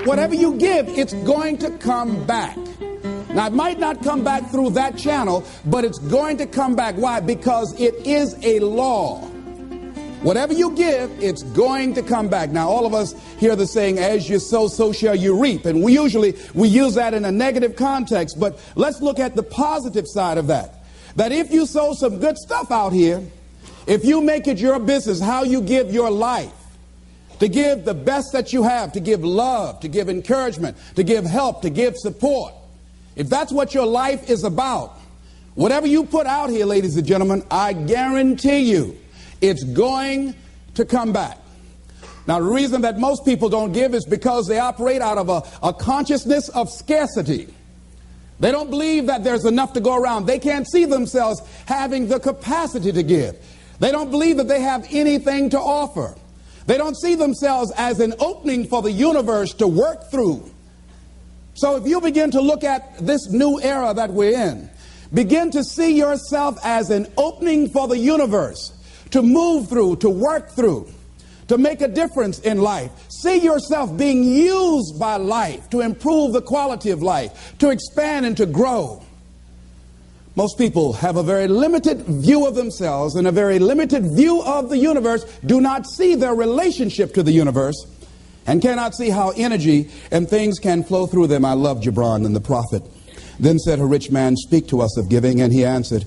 Whatever you give, it's going to come back. Now, it might not come back through that channel, but it's going to come back. Why? Because it is a law. Whatever you give, it's going to come back. Now, all of us hear the saying, as you sow, so shall you reap. And we use that in a negative context. But let's look at the positive side of that. That if you sow some good stuff out here, if you make it your business how you give your life, to give the best that you have, to give love, to give encouragement, to give help, to give support, if that's what your life is about, whatever you put out here, ladies and gentlemen, I guarantee you, it's going to come back. Now, the reason that most people don't give is because they operate out of a consciousness of scarcity. They don't believe that there's enough to go around. They can't see themselves having the capacity to give. They don't believe that they have anything to offer. They don't see themselves as an opening for the universe to work through. So if you begin to look at this new era that we're in, begin to see yourself as an opening for the universe to move through, to work through, to make a difference in life. See yourself being used by life to improve the quality of life, to expand and to grow. Most people have a very limited view of themselves and a very limited view of the universe, do not see their relationship to the universe, and cannot see how energy and things can flow through them. I love Gibran and the prophet. Then said a rich man, speak to us of giving. And he answered,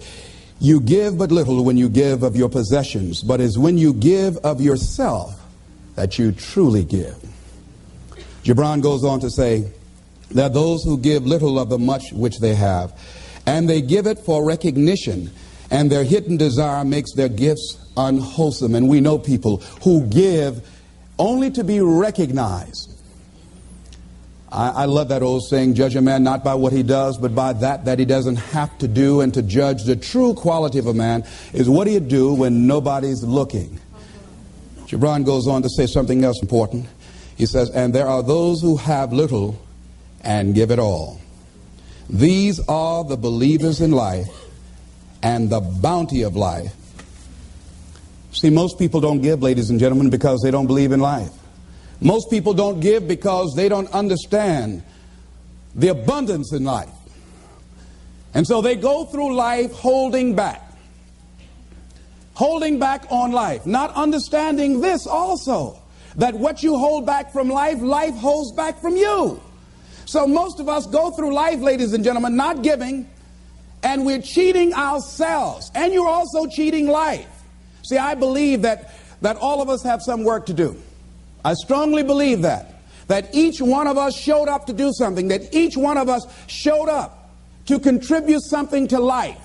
you give but little when you give of your possessions, but it's when you give of yourself that you truly give. Gibran goes on to say that those who give little of the much which they have, and they give it for recognition, and their hidden desire makes their gifts unwholesome. And we know people who give only to be recognized. I love that old saying, judge a man not by what he does, but by that he doesn't have to do. And to judge the true quality of a man is what do you do when nobody's looking. Gibran goes on to say something else important. He says, and there are those who have little and give it all. These are the believers in life and the bounty of life. See, most people don't give, ladies and gentlemen, because they don't believe in life. Most people don't give because they don't understand the abundance in life. And so they go through life holding back on life, not understanding this also, that what you hold back from life, life holds back from you. So most of us go through life, ladies and gentlemen, not giving, and we're cheating ourselves, and you're also cheating life. See, I believe that all of us have some work to do. I strongly believe that each one of us showed up to do something, that each one of us showed up to contribute something to life.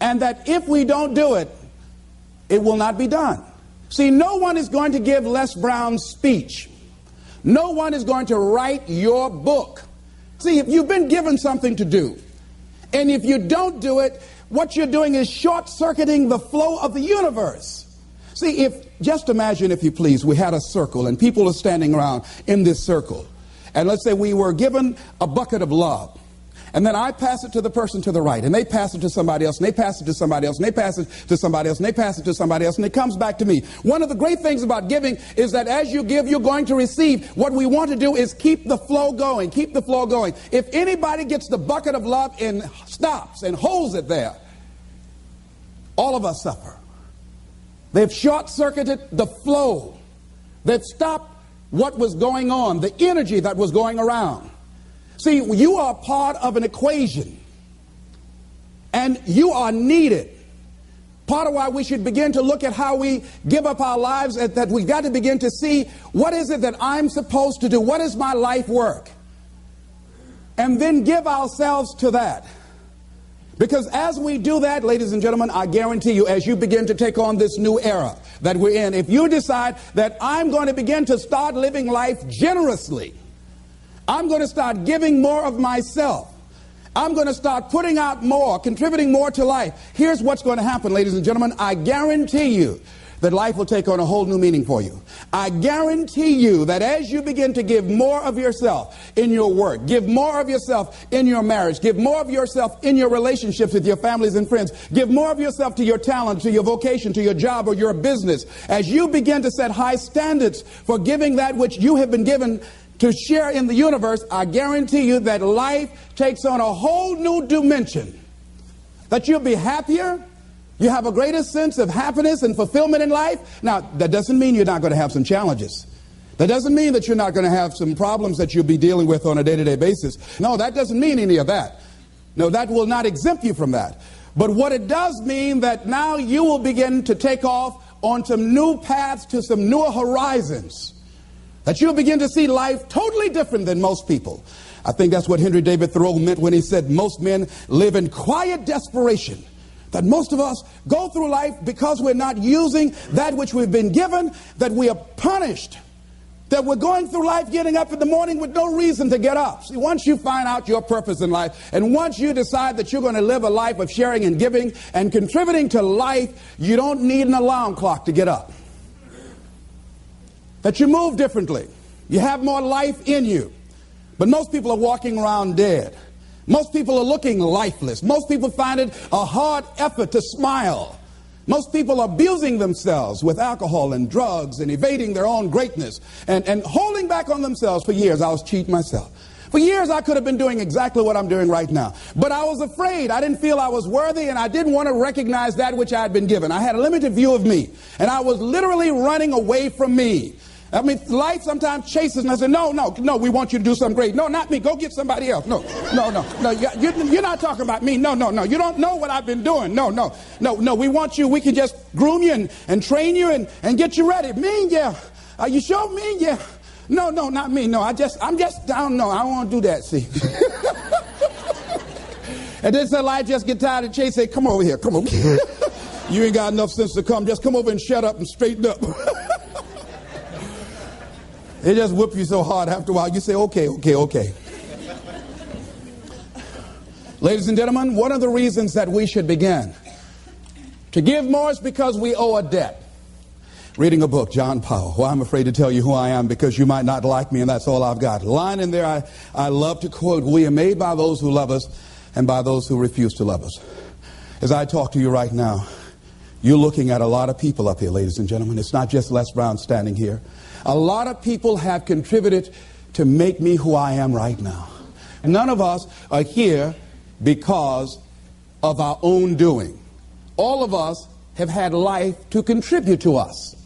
And that if we don't do it, it will not be done. See, no one is going to give Les Brown's speech. No one is going to write your book. See, if you've been given something to do, and if you don't do it, what you're doing is short-circuiting the flow of the universe. See, just imagine, if you please, we had a circle and people are standing around in this circle. And let's say we were given a bucket of love. And then I pass it to the person to the right, and they pass it to somebody else, and they pass it to somebody else, and they pass it to somebody else, and they pass it to somebody else, and it comes back to me. One of the great things about giving is that as you give, you're going to receive. What we want to do is keep the flow going, keep the flow going. If anybody gets the bucket of love and stops and holds it there, all of us suffer. They've short-circuited the flow. They've stopped what was going on, the energy that was going around. See, you are part of an equation, and you are needed. Part of why we should begin to look at how we give up our lives, that we've got to begin to see, what is it that I'm supposed to do? What is my life work? And then give ourselves to that. Because as we do that, ladies and gentlemen, I guarantee you, as you begin to take on this new era that we're in, if you decide that I'm going to begin to start living life generously, I'm going to start giving more of myself, I'm going to start putting out more, contributing more to life, here's what's going to happen, ladies and gentlemen. I guarantee you that life will take on a whole new meaning for you. I guarantee you that as you begin to give more of yourself in your work, give more of yourself in your marriage, give more of yourself in your relationships with your families and friends, give more of yourself to your talent, to your vocation, to your job or your business, as you begin to set high standards for giving that which you have been given to share in the universe, I guarantee you that life takes on a whole new dimension. That you'll be happier. You have a greater sense of happiness and fulfillment in life. Now, that doesn't mean you're not going to have some challenges. That doesn't mean that you're not going to have some problems that you'll be dealing with on a day-to-day basis. No, that doesn't mean any of that. No, that will not exempt you from that. But what it does mean that now you will begin to take off on some new paths to some newer horizons. That you'll begin to see life totally different than most people. I think that's what Henry David Thoreau meant when he said most men live in quiet desperation. That most of us go through life because we're not using that which we've been given, that we are punished, that we're going through life getting up in the morning with no reason to get up. See, once you find out your purpose in life, and once you decide that you're going to live a life of sharing and giving and contributing to life, you don't need an alarm clock to get up. That you move differently. You have more life in you. But most people are walking around dead. Most people are looking lifeless. Most people find it a hard effort to smile. Most people are abusing themselves with alcohol and drugs and evading their own greatness and holding back on themselves. For years, I was cheating myself. For years, I could have been doing exactly what I'm doing right now. But I was afraid. I didn't feel I was worthy, and I didn't want to recognize that which I had been given. I had a limited view of me, and I was literally running away from me. I mean, life sometimes chases, and I say, no, we want you to do something great. No, not me. Go get somebody else. No. You're not talking about me. No. You don't know what I've been doing. No. We want you. We can just groom you and train you and get you ready. Me, yeah. Are you sure? Me, yeah. No, not me. No, I'm just down. No, I don't want to do that, see. And then so I just get tired of chase. Say, come over here. Come over here. You ain't got enough sense to come. Just come over and shut up and straighten up. They just whip you so hard after a while, you say, okay. Ladies and gentlemen, one of the reasons that we should begin to give more is because we owe a debt. Reading a book, John Powell. Well, I'm afraid to tell you who I am because you might not like me, and that's all I've got. Line in there I love to quote, we are made by those who love us and by those who refuse to love us. As I talk to you right now, you're looking at a lot of people up here, ladies and gentlemen. It's not just Les Brown standing here. A lot of people have contributed to make me who I am right now. None of us are here because of our own doing. All of us have had life to contribute to us.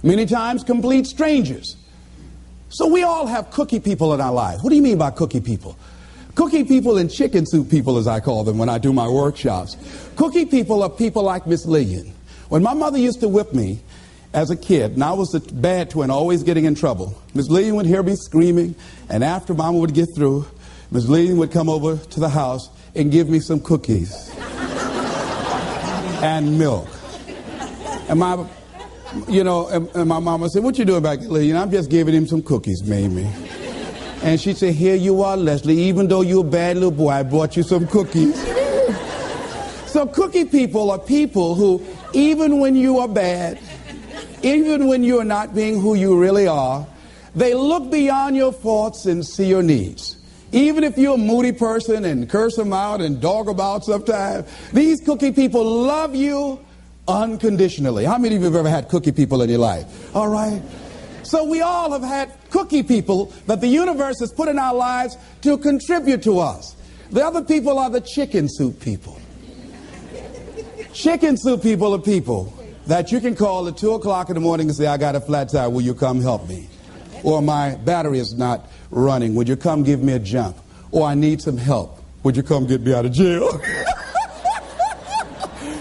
Many times complete strangers. So we all have cookie people in our lives. What do you mean by cookie people? Cookie people and chicken soup people, as I call them when I do my workshops. Cookie people are people like Miss Lillian. When my mother used to whip me as a kid, and I was a bad twin, always getting in trouble, Miss Lillian would hear me screaming, and after Mama would get through, Miss Lillian would come over to the house and give me some cookies and milk. And my mama said, what you doing back there, Lillian? I'm just giving him some cookies, Mamie. And she said, here you are, Leslie. Even though you're a bad little boy, I brought you some cookies. So cookie people are people who, even when you are bad, even when you are not being who you really are, they look beyond your faults and see your needs. Even if you're a moody person and curse them out and dog about sometimes, these cookie people love you unconditionally. How many of you have ever had cookie people in your life? All right. So we all have had cookie people that the universe has put in our lives to contribute to us. The other people are the chicken soup people. Chicken soup people are people that you can call at 2 o'clock in the morning and say, I got a flat tire, will you come help me? Or my battery is not running, would you come give me a jump? Or I need some help, would you come get me out of jail?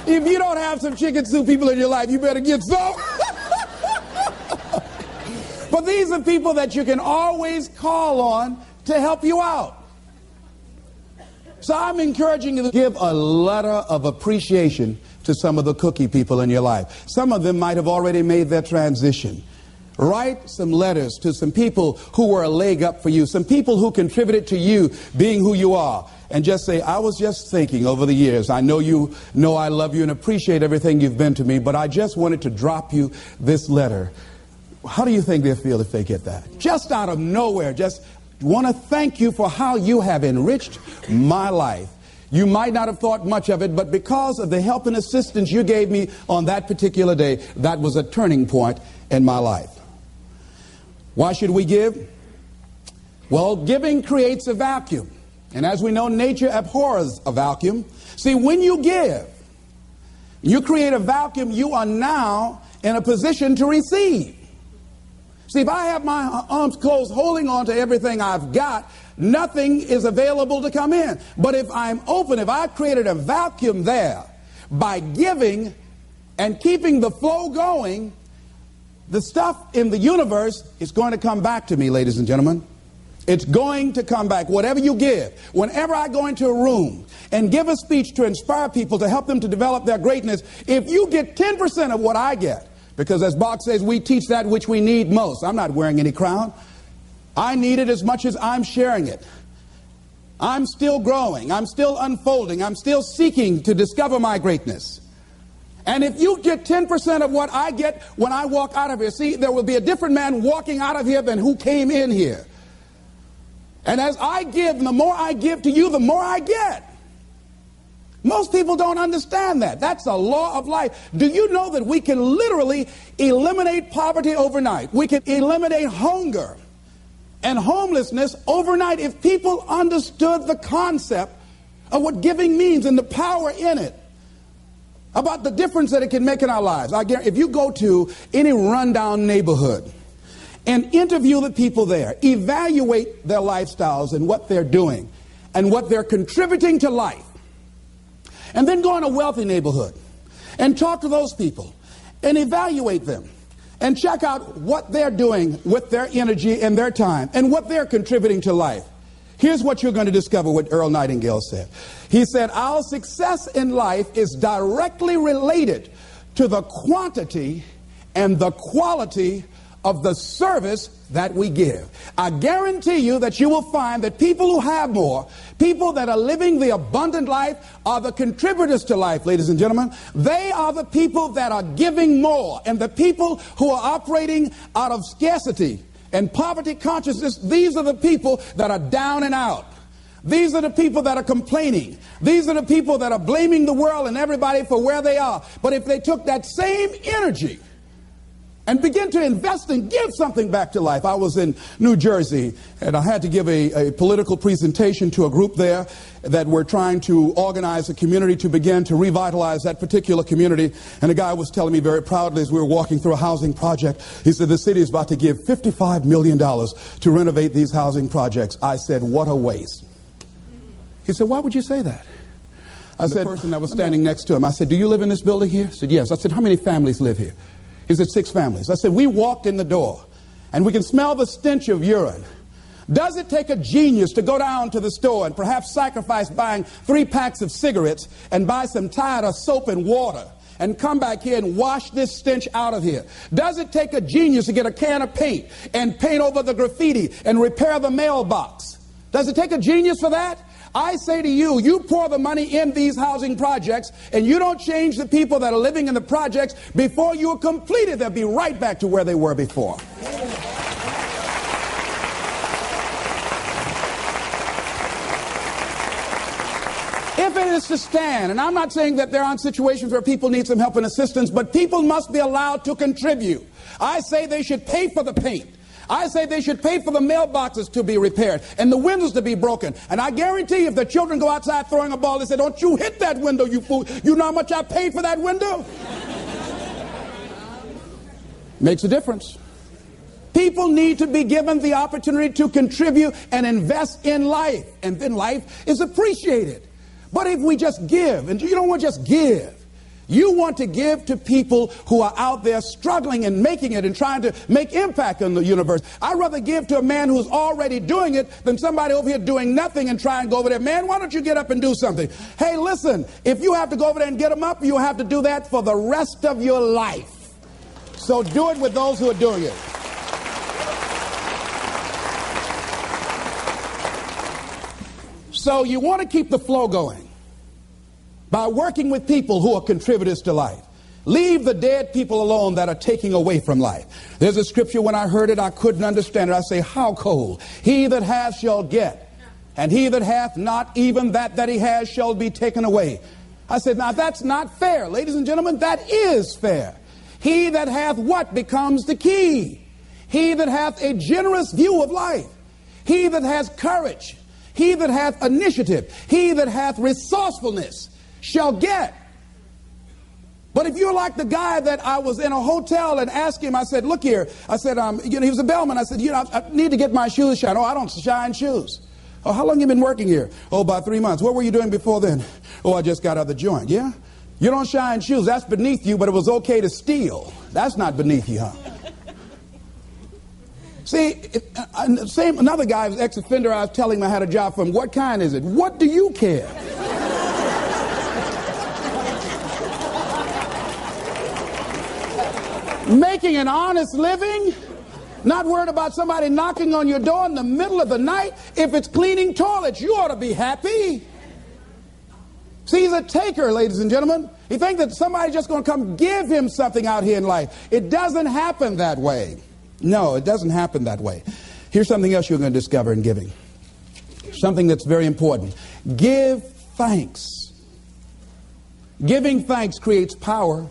If you don't have some chicken soup people in your life, you better get some. But these are people that you can always call on to help you out. So I'm encouraging you to give a letter of appreciation to some of the cookie people in your life. Some of them might have already made their transition. Write some letters to some people who were a leg up for you, some people who contributed to you being who you are. and just say, I was just thinking over the years. I know you know I love you and appreciate everything you've been to me, but I just wanted to drop you this letter. How do you think they'll feel if they get that? Just out of nowhere, just want to thank you for how you have enriched my life. You might not have thought much of it, but because of the help and assistance you gave me on that particular day, that was a turning point in my life. Why should we give? Well, giving creates a vacuum. And as we know, nature abhors a vacuum. See, when you give, you create a vacuum, you are now in a position to receive. See, if I have my arms closed holding on to everything I've got, nothing is available to come in. But if I'm open, if I've created a vacuum there by giving and keeping the flow going, the stuff in the universe is going to come back to me, ladies and gentlemen. It's going to come back. Whatever you give. Whenever I go into a room and give a speech to inspire people, to help them to develop their greatness, if you get 10% of what I get, because as Bach says, we teach that which we need most. I'm not wearing any crown. I need it as much as I'm sharing it. I'm still growing. I'm still unfolding. I'm still seeking to discover my greatness. And if you get 10% of what I get when I walk out of here, see, there will be a different man walking out of here than who came in here. And as I give, the more I give to you, the more I get. Most people don't understand that. That's a law of life. Do you know that we can literally eliminate poverty overnight? We can eliminate hunger and homelessness overnight if people understood the concept of what giving means and the power in it, about the difference that it can make in our lives. I guarantee, if you go to any rundown neighborhood and interview the people there, evaluate their lifestyles and what they're doing and what they're contributing to life, and then go in a wealthy neighborhood and talk to those people and evaluate them and check out what they're doing with their energy and their time and what they're contributing to life. Here's what you're going to discover, what Earl Nightingale said. He said, our success in life is directly related to the quantity and the quality of the service that we give. I guarantee you that you will find that people who have more, people that are living the abundant life, are the contributors to life, ladies and gentlemen. They are the people that are giving more. And the people who are operating out of scarcity and poverty consciousness, these are the people that are down and out. These are the people that are complaining. These are the people that are blaming the world and everybody for where they are. But if they took that same energy and begin to invest and give something back to life. I was in New Jersey, and I had to give a political presentation to a group there that were trying to organize a community to begin to revitalize that particular community. And a guy was telling me very proudly as we were walking through a housing project, he said, the city is about to give $55 million to renovate these housing projects. I said, what a waste. He said, why would you say that? I said, the person that was standing next to him, I said, do you live in this building here? He said, yes. I said, how many families live here? He said, 6 families. I said, we walked in the door and we can smell the stench of urine. Does it take a genius to go down to the store and perhaps sacrifice buying 3 packs of cigarettes and buy some Tide or soap and water and come back here and wash this stench out of here? Does it take a genius to get a can of paint and paint over the graffiti and repair the mailbox? Does it take a genius for that? I say to you, you pour the money in these housing projects and you don't change the people that are living in the projects, before you are completed, they'll be right back to where they were before. If it is to stand, and I'm not saying that there aren't situations where people need some help and assistance, but people must be allowed to contribute. I say they should pay for the paint. I say they should pay for the mailboxes to be repaired and the windows to be broken. And I guarantee if the children go outside throwing a ball, they say, don't you hit that window, you fool. You know how much I paid for that window? Makes a difference. People need to be given the opportunity to contribute and invest in life. And then life is appreciated. But if we just give, and you don't want to just give. You want to give to people who are out there struggling and making it and trying to make impact on the universe. I'd rather give to a man who's already doing it than somebody over here doing nothing and try and go over there. Man, why don't you get up and do something? Hey, listen, if you have to go over there and get them up, you have to do that for the rest of your life. So do it with those who are doing it. So you want to keep the flow going by working with people who are contributors to life. Leave the dead people alone that are taking away from life. There's a scripture, when I heard it, I couldn't understand it. I say, how cold? He that hath shall get, and he that hath not, even that he has shall be taken away. I said, now that's not fair. Ladies and gentlemen, that is fair. He that hath what becomes the key? He that hath a generous view of life. He that has courage. He that hath initiative. He that hath resourcefulness shall get. But if you're like the guy that I was in a hotel and asked him, I said, look here. I said, he was a bellman. I said, I need to get my shoes shined. Oh, I don't shine shoes. Oh, how long have you been working here? Oh, about 3 months. What were you doing before then? Oh, I just got out of the joint. Yeah? You don't shine shoes. That's beneath you, but it was okay to steal. That's not beneath you, huh? See, another guy, ex-offender, I was telling him I had a job for him. What kind is it? What do you care? Making an honest living, not worried about somebody knocking on your door in the middle of the night. If it's cleaning toilets, you ought to be happy. See, he's a taker, ladies and gentlemen. He thinks that somebody's just going to come give him something out here in life. It doesn't happen that way. No, it doesn't happen that way. Here's something else you're going to discover in giving. Something that's very important. Give thanks. Giving thanks creates power.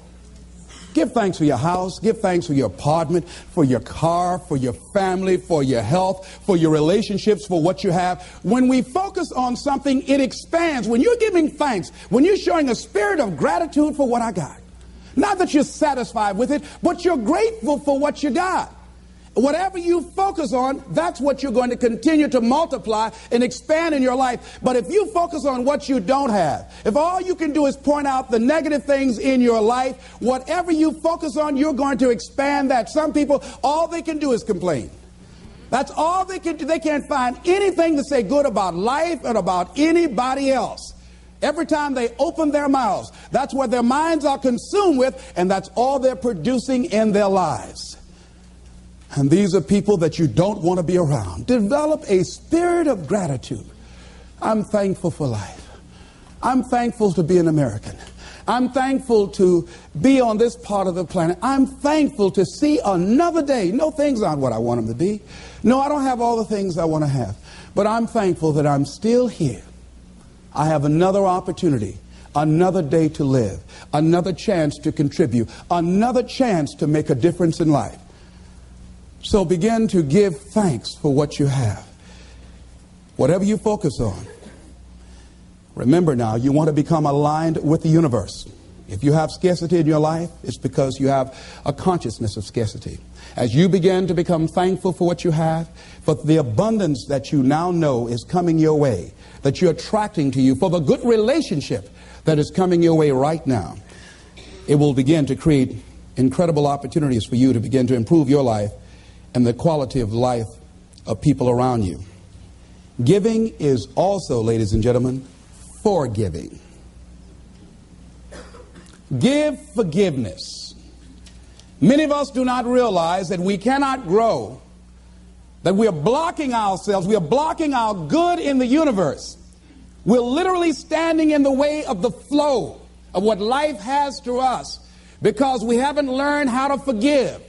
Give thanks for your house. Give thanks for your apartment, for your car, for your family, for your health, for your relationships, for what you have. When we focus on something, it expands. When you're giving thanks, when you're showing a spirit of gratitude for what I got, not that you're satisfied with it, but you're grateful for what you got. Whatever you focus on, that's what you're going to continue to multiply and expand in your life. But if you focus on what you don't have, if all you can do is point out the negative things in your life, whatever you focus on, you're going to expand that. Some people, all they can do is complain. That's all they can do. They can't find anything to say good about life and about anybody else. Every time they open their mouths, that's what their minds are consumed with, and that's all they're producing in their lives. And these are people that you don't want to be around. Develop a spirit of gratitude. I'm thankful for life. I'm thankful to be an American. I'm thankful to be on this part of the planet. I'm thankful to see another day. No, things aren't what I want them to be. No, I don't have all the things I want to have. But I'm thankful that I'm still here. I have another opportunity, another day to live, another chance to contribute, another chance to make a difference in life. So begin to give thanks for what you have. Whatever you focus on. Remember now, you want to become aligned with the universe. If you have scarcity in your life, it's because you have a consciousness of scarcity. As you begin to become thankful for what you have, for the abundance that you now know is coming your way, that you're attracting to you, for the good relationship that is coming your way right now, it will begin to create incredible opportunities for you to begin to improve your life and the quality of life of people around you. Giving is also, ladies and gentlemen, forgiving. Give forgiveness. Many of us do not realize that we cannot grow, that we are blocking ourselves, we are blocking our good in the universe. We're literally standing in the way of the flow of what life has to us because we haven't learned how to forgive.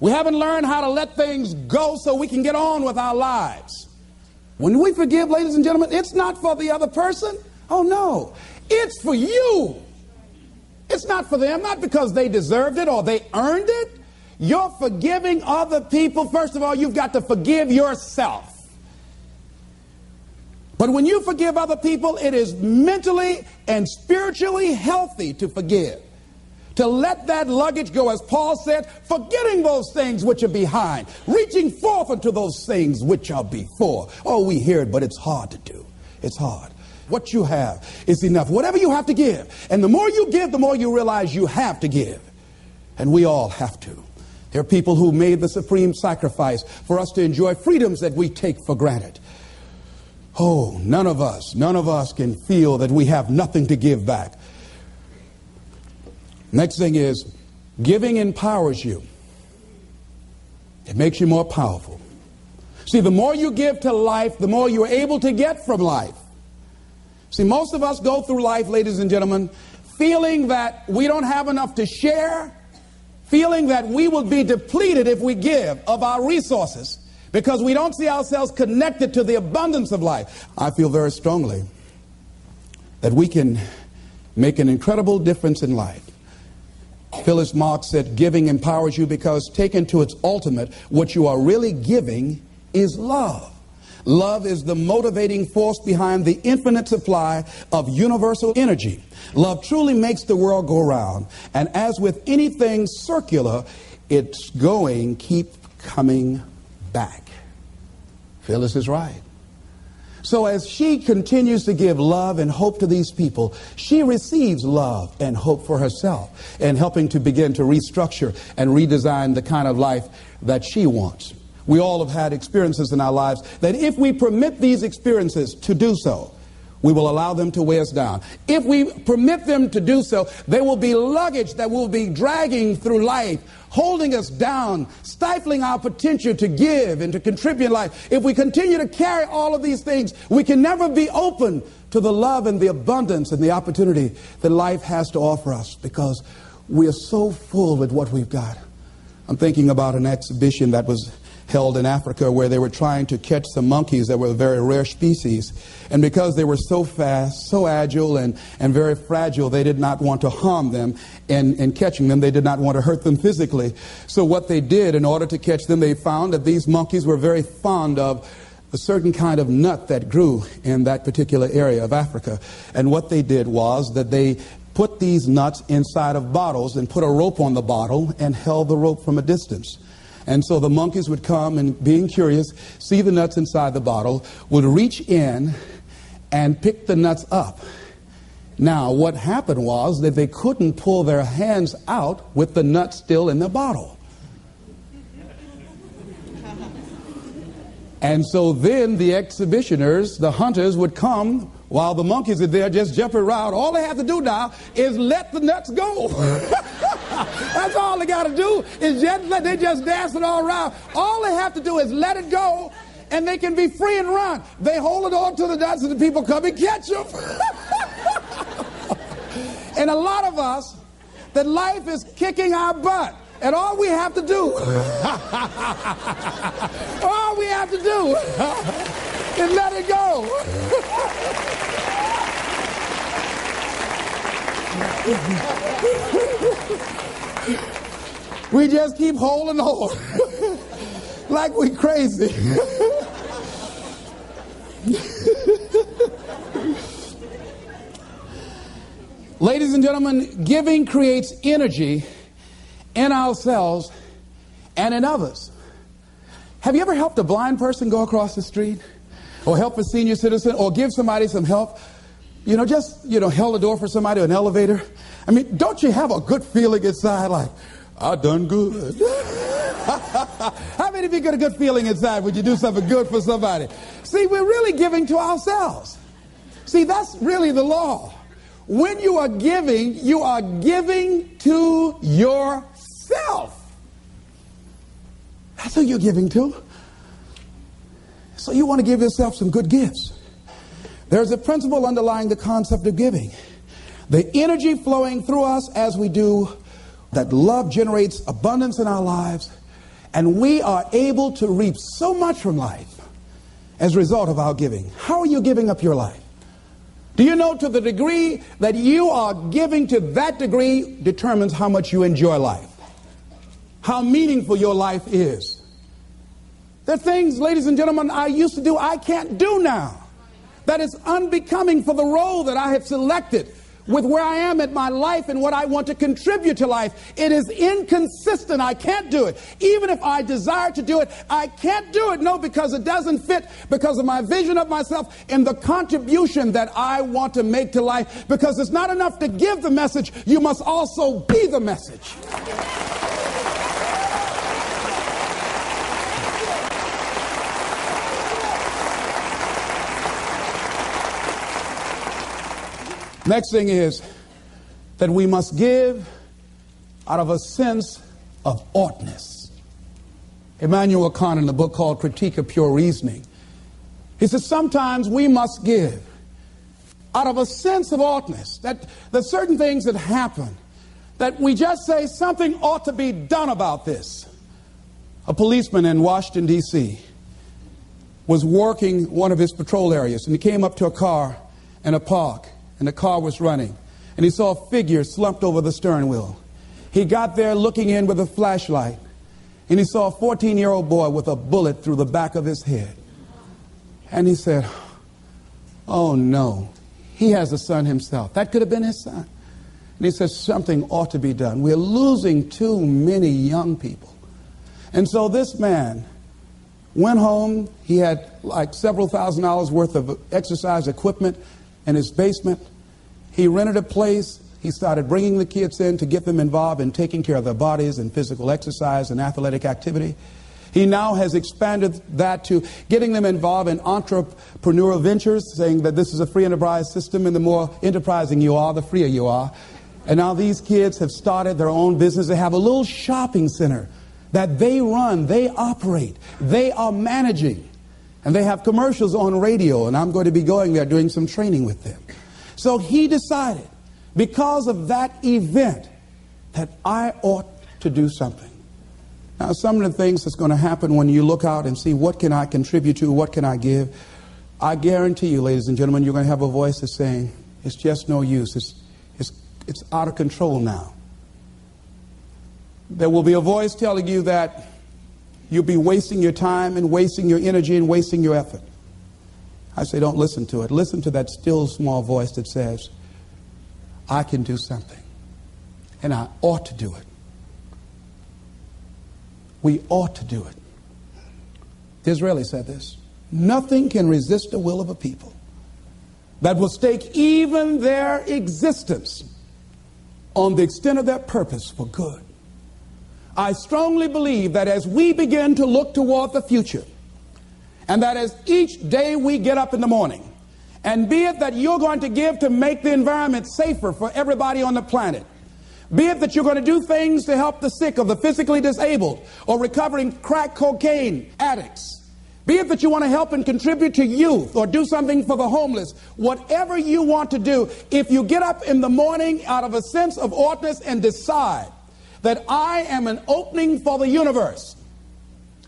We haven't learned how to let things go so we can get on with our lives. When we forgive, ladies and gentlemen, it's not for the other person. Oh, no. It's for you. It's not for them, not because they deserved it or they earned it. You're forgiving other people. First of all, you've got to forgive yourself. But when you forgive other people, it is mentally and spiritually healthy to forgive. To let that luggage go, as Paul said, forgetting those things which are behind, reaching forth unto those things which are before. Oh, we hear it, but it's hard to do. It's hard. What you have is enough. Whatever you have to give. And the more you give, the more you realize you have to give. And we all have to. There are people who made the supreme sacrifice for us to enjoy freedoms that we take for granted. Oh, none of us can feel that we have nothing to give back. Next thing is, giving empowers you. It makes you more powerful. See, the more you give to life, the more you're able to get from life. See, most of us go through life, ladies and gentlemen, feeling that we don't have enough to share, feeling that we will be depleted if we give of our resources because we don't see ourselves connected to the abundance of life. I feel very strongly that we can make an incredible difference in life. Phyllis Marx said, giving empowers you because taken to its ultimate, what you are really giving is love. Love is the motivating force behind the infinite supply of universal energy. Love truly makes the world go round. And as with anything circular, it's going, keep coming back. Phyllis is right. So as she continues to give love and hope to these people, she receives love and hope for herself and helping to begin to restructure and redesign the kind of life that she wants. We all have had experiences in our lives that if we permit these experiences to do so, we will allow them to weigh us down. If we permit them to do so, they will be luggage that will be dragging through life, holding us down, stifling our potential to give and to contribute in life. If we continue to carry all of these things, we can never be open to the love and the abundance and the opportunity that life has to offer us because we are so full with what we've got. I'm thinking about an exhibition that was held in Africa where they were trying to catch some monkeys that were a very rare species. And because they were so fast, so agile, and very fragile, they did not want to harm them. In catching them, they did not want to hurt them physically. So what they did in order to catch them, they found that these monkeys were very fond of a certain kind of nut that grew in that particular area of Africa. And what they did was that they put these nuts inside of bottles and put a rope on the bottle and held the rope from a distance. And so the monkeys would come and, being curious, see the nuts inside the bottle, would reach in and pick the nuts up. Now, what happened was that they couldn't pull their hands out with the nuts still in the bottle. And so then the exhibitioners, the hunters, would come while the monkeys are there just jumping around. All they have to do now is let the nuts go. That's all they got to do is they just dance it all around. All they have to do is let it go and they can be free and run. They hold it on to the nuts and the people come and catch them. And a lot of us, that life is kicking our butt. And all we have to do, is let it go. We just keep holding on like we crazy. Ladies and gentlemen, giving creates energy in ourselves and in others. Have you ever helped a blind person go across the street? Or help a senior citizen? Or give somebody some help? Held the door for somebody, an elevator? I mean, don't you have a good feeling inside like, I done good? How many of you get a good feeling inside when you do something good for somebody? See, we're really giving to ourselves. See, that's really the law. When you are giving to yourself. That's who you're giving to. So you want to give yourself some good gifts. There's a principle underlying the concept of giving. The energy flowing through us as we do, that love generates abundance in our lives, and we are able to reap so much from life as a result of our giving. How are you giving up your life? Do you know to the degree that you are giving to that degree determines how much you enjoy life, how meaningful your life is. There are things, ladies and gentlemen, I used to do, I can't do now. That is unbecoming for the role that I have selected with where I am in my life and what I want to contribute to life. It is inconsistent. I can't do it. Even if I desire to do it, I can't do it. No, because it doesn't fit because of my vision of myself and the contribution that I want to make to life. Because it's not enough to give the message. You must also be the message. Next thing is that we must give out of a sense of oughtness. Immanuel Kant, in the book called Critique of Pure Reasoning, he says sometimes we must give out of a sense of oughtness, that certain things that happen, that we just say something ought to be done about this. A policeman in Washington, D.C. was working one of his patrol areas, and he came up to a car in a park, and the car was running, and he saw a figure slumped over the steering wheel. He got there looking in with a flashlight, and he saw a 14-year-old boy with a bullet through the back of his head. And he said, oh no, he has a son himself. That could have been his son. And he said, something ought to be done. We're losing too many young people. And so this man went home. He had like several $1,000s worth of exercise equipment in his basement. He rented a place. He started bringing the kids in to get them involved in taking care of their bodies and physical exercise and athletic activity. He now has expanded that to getting them involved in entrepreneurial ventures, saying that this is a free enterprise system, and the more enterprising you are, the freer you are. And now these kids have started their own business. They have a little shopping center that they run, they operate, they are managing. And they have commercials on radio, and I'm going to be going there doing some training with them. So he decided, because of that event, that I ought to do something. Now, some of the things that's going to happen when you look out and see what can I contribute to, what can I give, I guarantee you, ladies and gentlemen, you're going to have a voice that's saying, it's just no use. It's out of control now. There will be a voice telling you that you'll be wasting your time and wasting your energy and wasting your effort. I say don't listen to it. Listen to that still small voice that says, I can do something, and I ought to do it. We ought to do it. Disraeli said this: nothing can resist the will of a people that will stake even their existence on the extent of their purpose for good. I strongly believe that as we begin to look toward the future, and that as each day we get up in the morning, and be it that you're going to give to make the environment safer for everybody on the planet, be it that you're going to do things to help the sick or the physically disabled or recovering crack cocaine addicts, be it that you want to help and contribute to youth or do something for the homeless, whatever you want to do, if you get up in the morning out of a sense of oughtness and decide that I am an opening for the universe,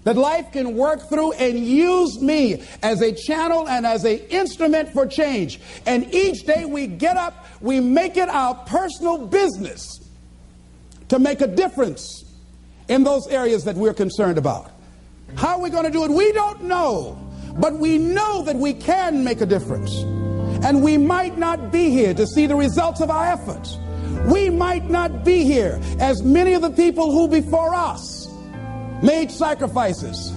that life can work through and use me as a channel and as an instrument for change. And each day we get up, we make it our personal business to make a difference in those areas that we're concerned about. How are we going to do it? We don't know. But we know that we can make a difference. And we might not be here to see the results of our efforts. We might not be here as many of the people who before us made sacrifices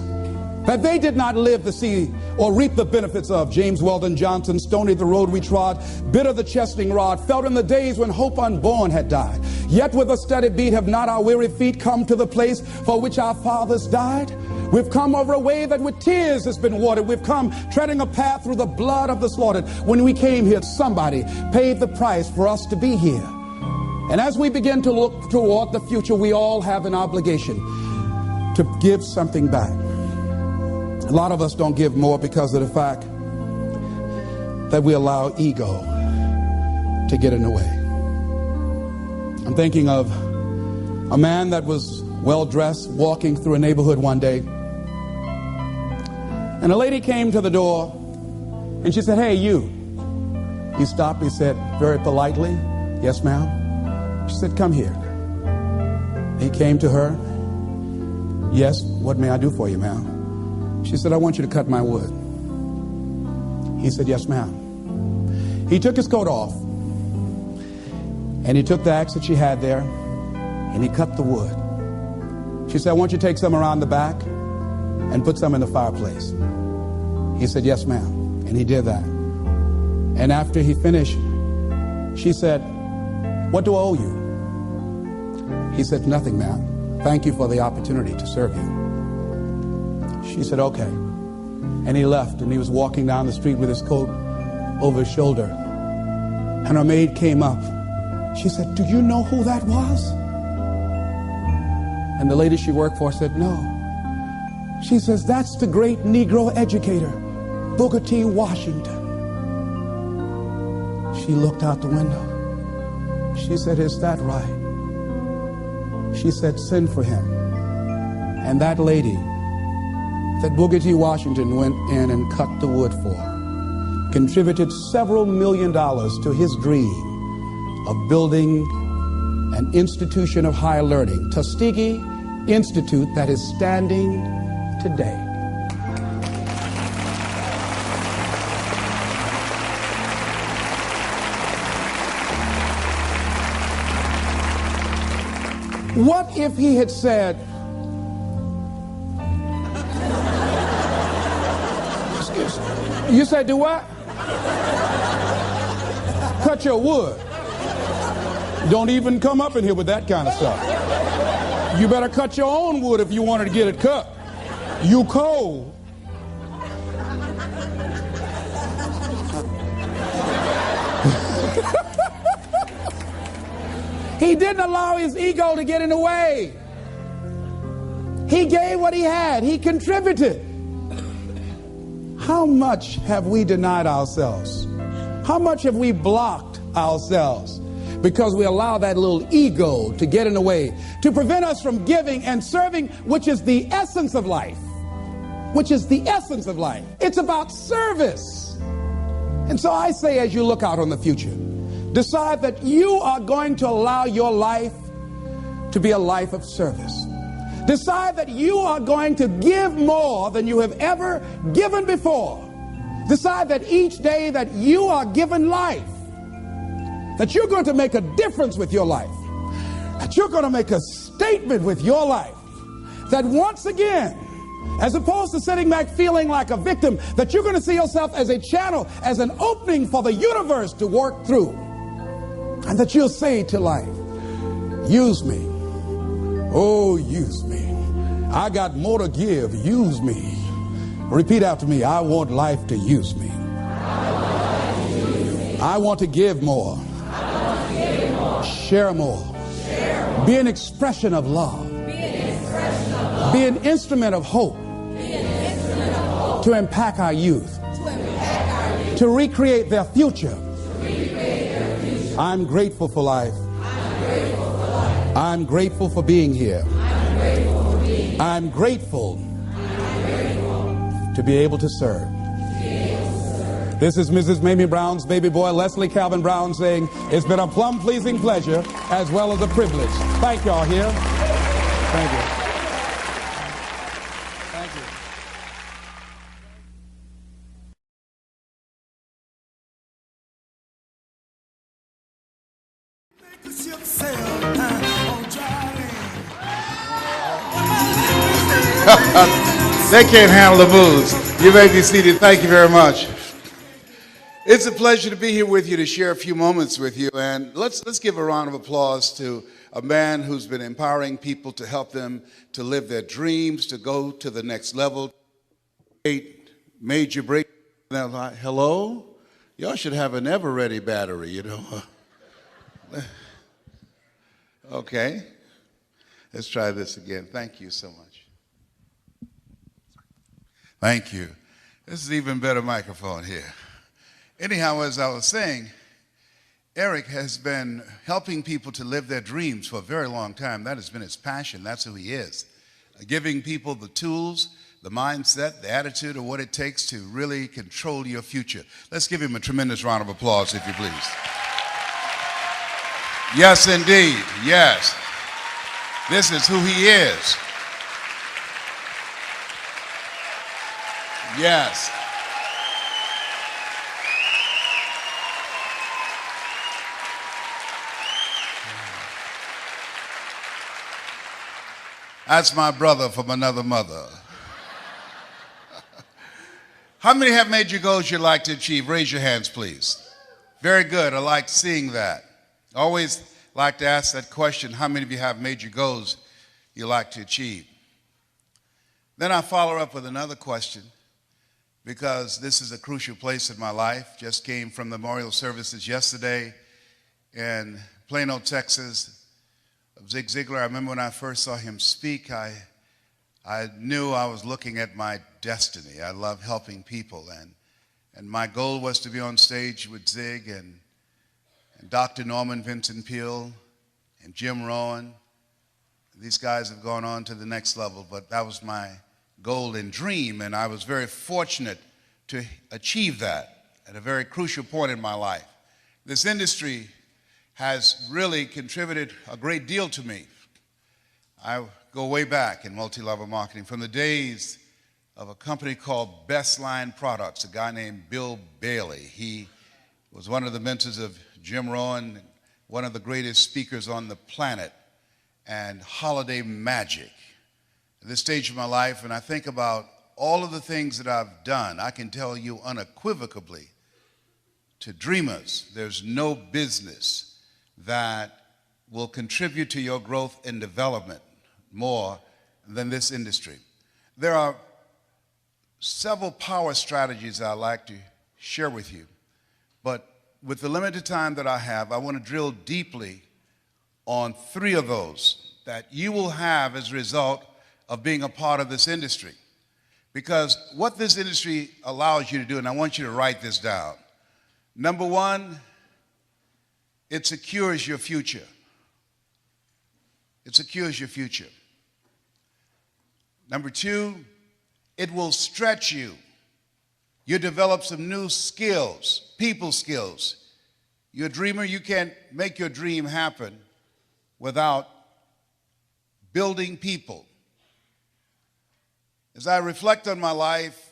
that they did not live to see or reap the benefits of. James Weldon Johnson, stony the road we trod, bitter the chastening rod, felt in the days when hope unborn had died. Yet with a steady beat have not our weary feet come to the place for which our fathers died. We've come over a way that with tears has been watered. We've come treading a path through the blood of the slaughtered. When we came here, somebody paid the price for us to be here. And as we begin to look toward the future, we all have an obligation to give something back. A lot of us don't give more because of the fact that we allow ego to get in the way. I'm thinking of a man that was well-dressed, walking through a neighborhood one day. And a lady came to the door, and she said, "Hey, you." He stopped, he said very politely, "Yes, ma'am." She said, "Come here." He came to her. "Yes, what may I do for you, ma'am?" She said, "I want you to cut my wood." He said, "Yes, ma'am." He took his coat off, and he took the axe that she had there, and he cut the wood. She said, "I want you to take some around the back and put some in the fireplace." He said, "Yes, ma'am." And he did that. And after he finished, she said, "What do I owe you?" He said, "Nothing, ma'am. Thank you for the opportunity to serve you." She said, "Okay." And he left, and he was walking down the street with his coat over his shoulder. And her maid came up. She said, "Do you know who that was?" And the lady she worked for said, "No." She says, that's the great Negro educator, Booker T. Washington. She looked out the window. She said, is that right? She said, send for him. And that lady that Booker T. Washington went in and cut the wood for contributed several $million to his dream of building an institution of higher learning, Tuskegee Institute, that is standing today. What if he had said, you said do what? Cut your wood. Don't even come up in here with that kind of stuff. You better cut your own wood if you wanted to get it cut. You cold. He didn't allow his ego to get in the way. He gave what he had. He contributed. How much have we denied ourselves? How much have we blocked ourselves because we allow that little ego to get in the way, to prevent us from giving and serving, which is the essence of life? Which is the essence of life. It's about service. And so I say, as you look out on the future, decide that you are going to allow your life to be a life of service. Decide that you are going to give more than you have ever given before. Decide that each day that you are given life, that you're going to make a difference with your life, that you're going to make a statement with your life, that once again, as opposed to sitting back feeling like a victim, that you're going to see yourself as a channel, as an opening for the universe to work through. And that you'll say to life, use me. Oh, use me. I got more to give. Use me. Repeat after me. I want life to use me. I want to give more. Share more. Be an expression of love. Be an instrument of hope. To impact our youth. To recreate their future. I'm grateful for life. I'm grateful for being here. I'm grateful to be able to serve. This is Mrs. Mamie Brown's baby boy, Leslie Calvin Brown, saying, it's been a plumb pleasing pleasure as well as a privilege. Thank y'all here. Thank you. Thank you. They can't handle the booze. You may be seated. Thank you very much. It's a pleasure to be here with you, to share a few moments with you. And let's give a round of applause to a man who's been empowering people to help them to live their dreams, to go to the next level. Major break. Hello? Y'all should have an ever-ready battery, you know. Okay. Let's try this again. Thank you so much. Thank you. This is even better microphone here. Anyhow, as I was saying, Eric has been helping people to live their dreams for a very long time. That has been his passion. That's who he is. Giving people the tools, the mindset, the attitude of what it takes to really control your future. Let's give him a tremendous round of applause, if you please. Yes, indeed. Yes. This is who he is. Yes. That's my brother from another mother. How many have major goals you'd like to achieve? Raise your hands, please. Very good. I like seeing that. Always like to ask that question, how many of you have major goals you like to achieve? Then I follow up with another question, because this is a crucial place in my life. Just came from the memorial services yesterday in Plano, Texas, of Zig Ziglar. I remember when I first saw him speak, I I knew I was looking at my destiny. I love helping people, and my goal was to be on stage with Zig and Dr. Norman Vincent Peale and Jim Rohn. These guys have gone on to the next level, but that was my goal and dream, and I was very fortunate to achieve that at a very crucial point in my life. This industry has really contributed a great deal to me. I go way back in multi-level marketing from the days of a company called Best Line Products, a guy named Bill Bailey. He was one of the mentors of Jim Rohn, one of the greatest speakers on the planet, and Holiday Magic. At this stage of my life, and I think about all of the things that I've done, I can tell you unequivocally, to dreamers, there's no business that will contribute to your growth and development more than this industry. There are several power strategies I'd like to share with you, but with the limited time that I have, I want to drill deeply on 3 of those that you will have as a result of being a part of this industry. Because what this industry allows you to do, and I want you to write this down. Number 1, it secures your future. It secures your future. Number 2, it will stretch you. You develop some new skills, people skills. You're a dreamer, you can't make your dream happen without building people. As I reflect on my life,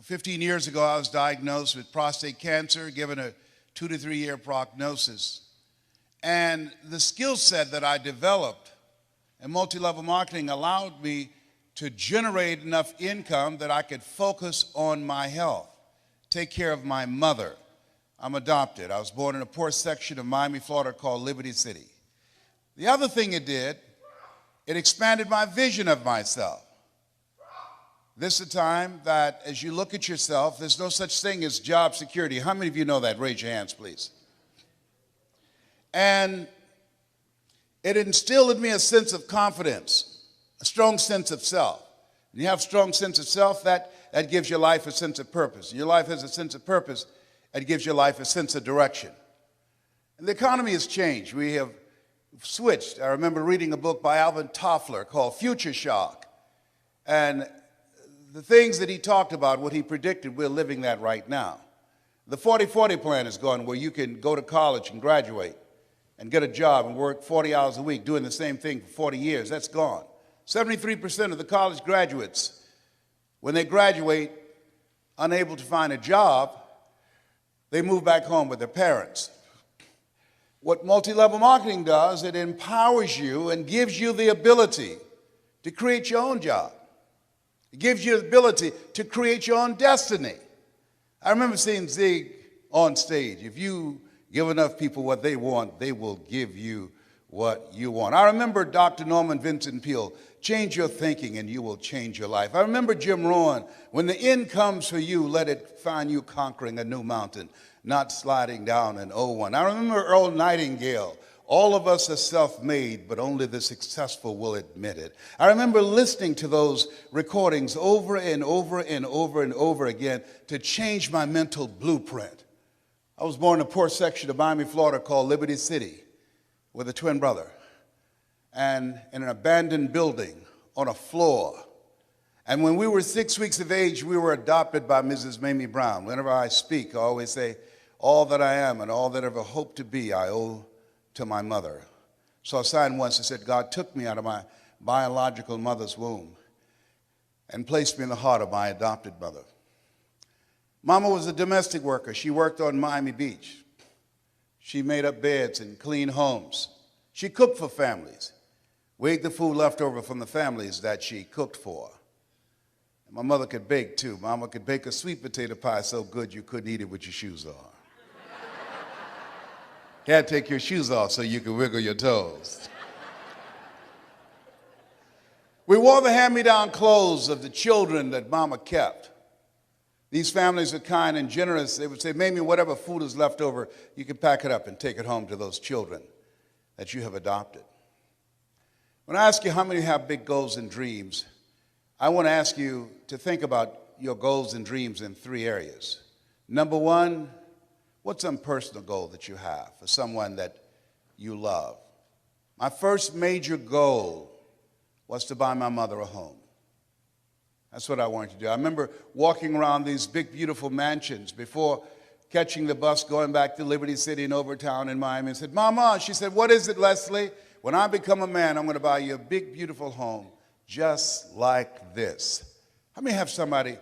15 years ago I was diagnosed with prostate cancer, given a 2 to 3 year prognosis. And the skill set that I developed in multi-level marketing allowed me to generate enough income that I could focus on my health, take care of my mother. I'm adopted. I was born in a poor section of Miami, Florida called Liberty City. The other thing it did, it expanded my vision of myself. This is a time that as you look at yourself, there's no such thing as job security. How many of you know that? Raise your hands, please. And it instilled in me a sense of confidence, a strong sense of self. When you have a strong sense of self, that gives your life a sense of purpose. Your life has a sense of purpose, it gives your life a sense of direction. And the economy has changed. We have switched. I remember reading a book by Alvin Toffler called Future Shock. And the things that he talked about, what he predicted, we're living that right now. The 40-40 plan is gone, where you can go to college and graduate and get a job and work 40 hours a week doing the same thing for 40 years. That's gone. 73% of the college graduates, when they graduate, unable to find a job, they move back home with their parents. What multi-level marketing does, it empowers you and gives you the ability to create your own job. It gives you the ability to create your own destiny. I remember seeing Zig on stage. If you give enough people what they want, they will give you what you want. I remember Dr. Norman Vincent Peale, change your thinking and you will change your life. I remember Jim Rohn, when the end comes for you, let it find you conquering a new mountain, not sliding down an old one. I remember Earl Nightingale, all of us are self-made, but only the successful will admit it. I remember listening to those recordings over and over and over and over again to change my mental blueprint. I was born in a poor section of Miami, Florida called Liberty City with a twin brother, and in an abandoned building on a floor. And when we were 6 weeks of age, we were adopted by Mrs. Mamie Brown. Whenever I speak, I always say, all that I am and all that I ever hope to be, I owe to my mother. So I signed once and said, God took me out of my biological mother's womb and placed me in the heart of my adopted mother. Mama was a domestic worker. She worked on Miami Beach. She made up beds and cleaned homes. She cooked for families. We ate the food left over from the families that she cooked for. And my mother could bake too. Mama could bake a sweet potato pie so good you couldn't eat it with your shoes on. You had to take your shoes off so you could wiggle your toes. We wore the hand-me-down clothes of the children that Mama kept. These families are kind and generous. They would say, Mamie, whatever food is left over, you can pack it up and take it home to those children that you have adopted. When I ask you how many have big goals and dreams, I want to ask you to think about your goals and dreams in three areas. Number one, what's some personal goal that you have for someone that you love? My first major goal was to buy my mother a home. That's what I wanted to do. I remember walking around these big, beautiful mansions before catching the bus, going back to Liberty City in Overtown in Miami, and said, Mama, she said, what is it, Leslie? When I become a man, I'm going to buy you a big, beautiful home just like this. How many have somebody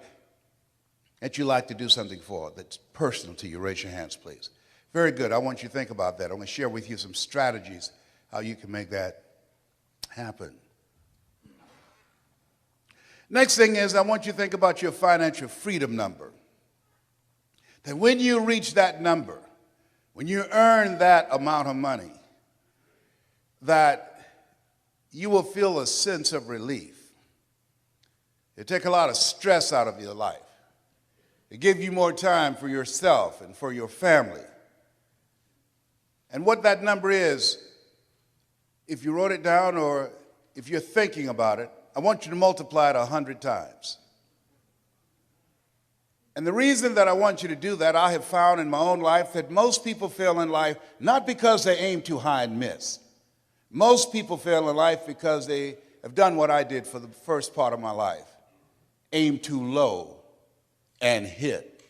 that you like to do something for that's personal to you? Raise your hands, please. Very good. I want you to think about that. I'm going to share with you some strategies how you can make that happen. Next thing is I want you to think about your financial freedom number. That when you reach that number, when you earn that amount of money, that you will feel a sense of relief. It take a lot of stress out of your life. It give you more time for yourself and for your family. And what that number is, if you wrote it down or if you're thinking about it, I want you to multiply it 100 times. And the reason that I want you to do that, I have found in my own life that most people fail in life not because they aim too high and miss. Most people fail in life because they have done what I did for the first part of my life. Aim too low and hit.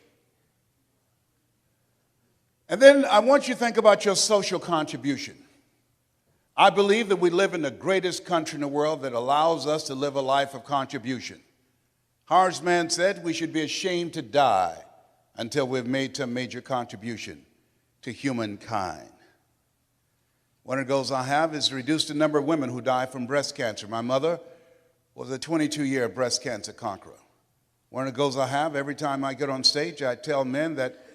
And then I want you to think about your social contribution. I believe that we live in the greatest country in the world that allows us to live a life of contribution. Horace Mann said we should be ashamed to die until we've made some major contribution to humankind. One of the goals I have is to reduce the number of women who die from breast cancer. My mother was a 22-year breast cancer conqueror. One of the goals I have, every time I get on stage, I tell men that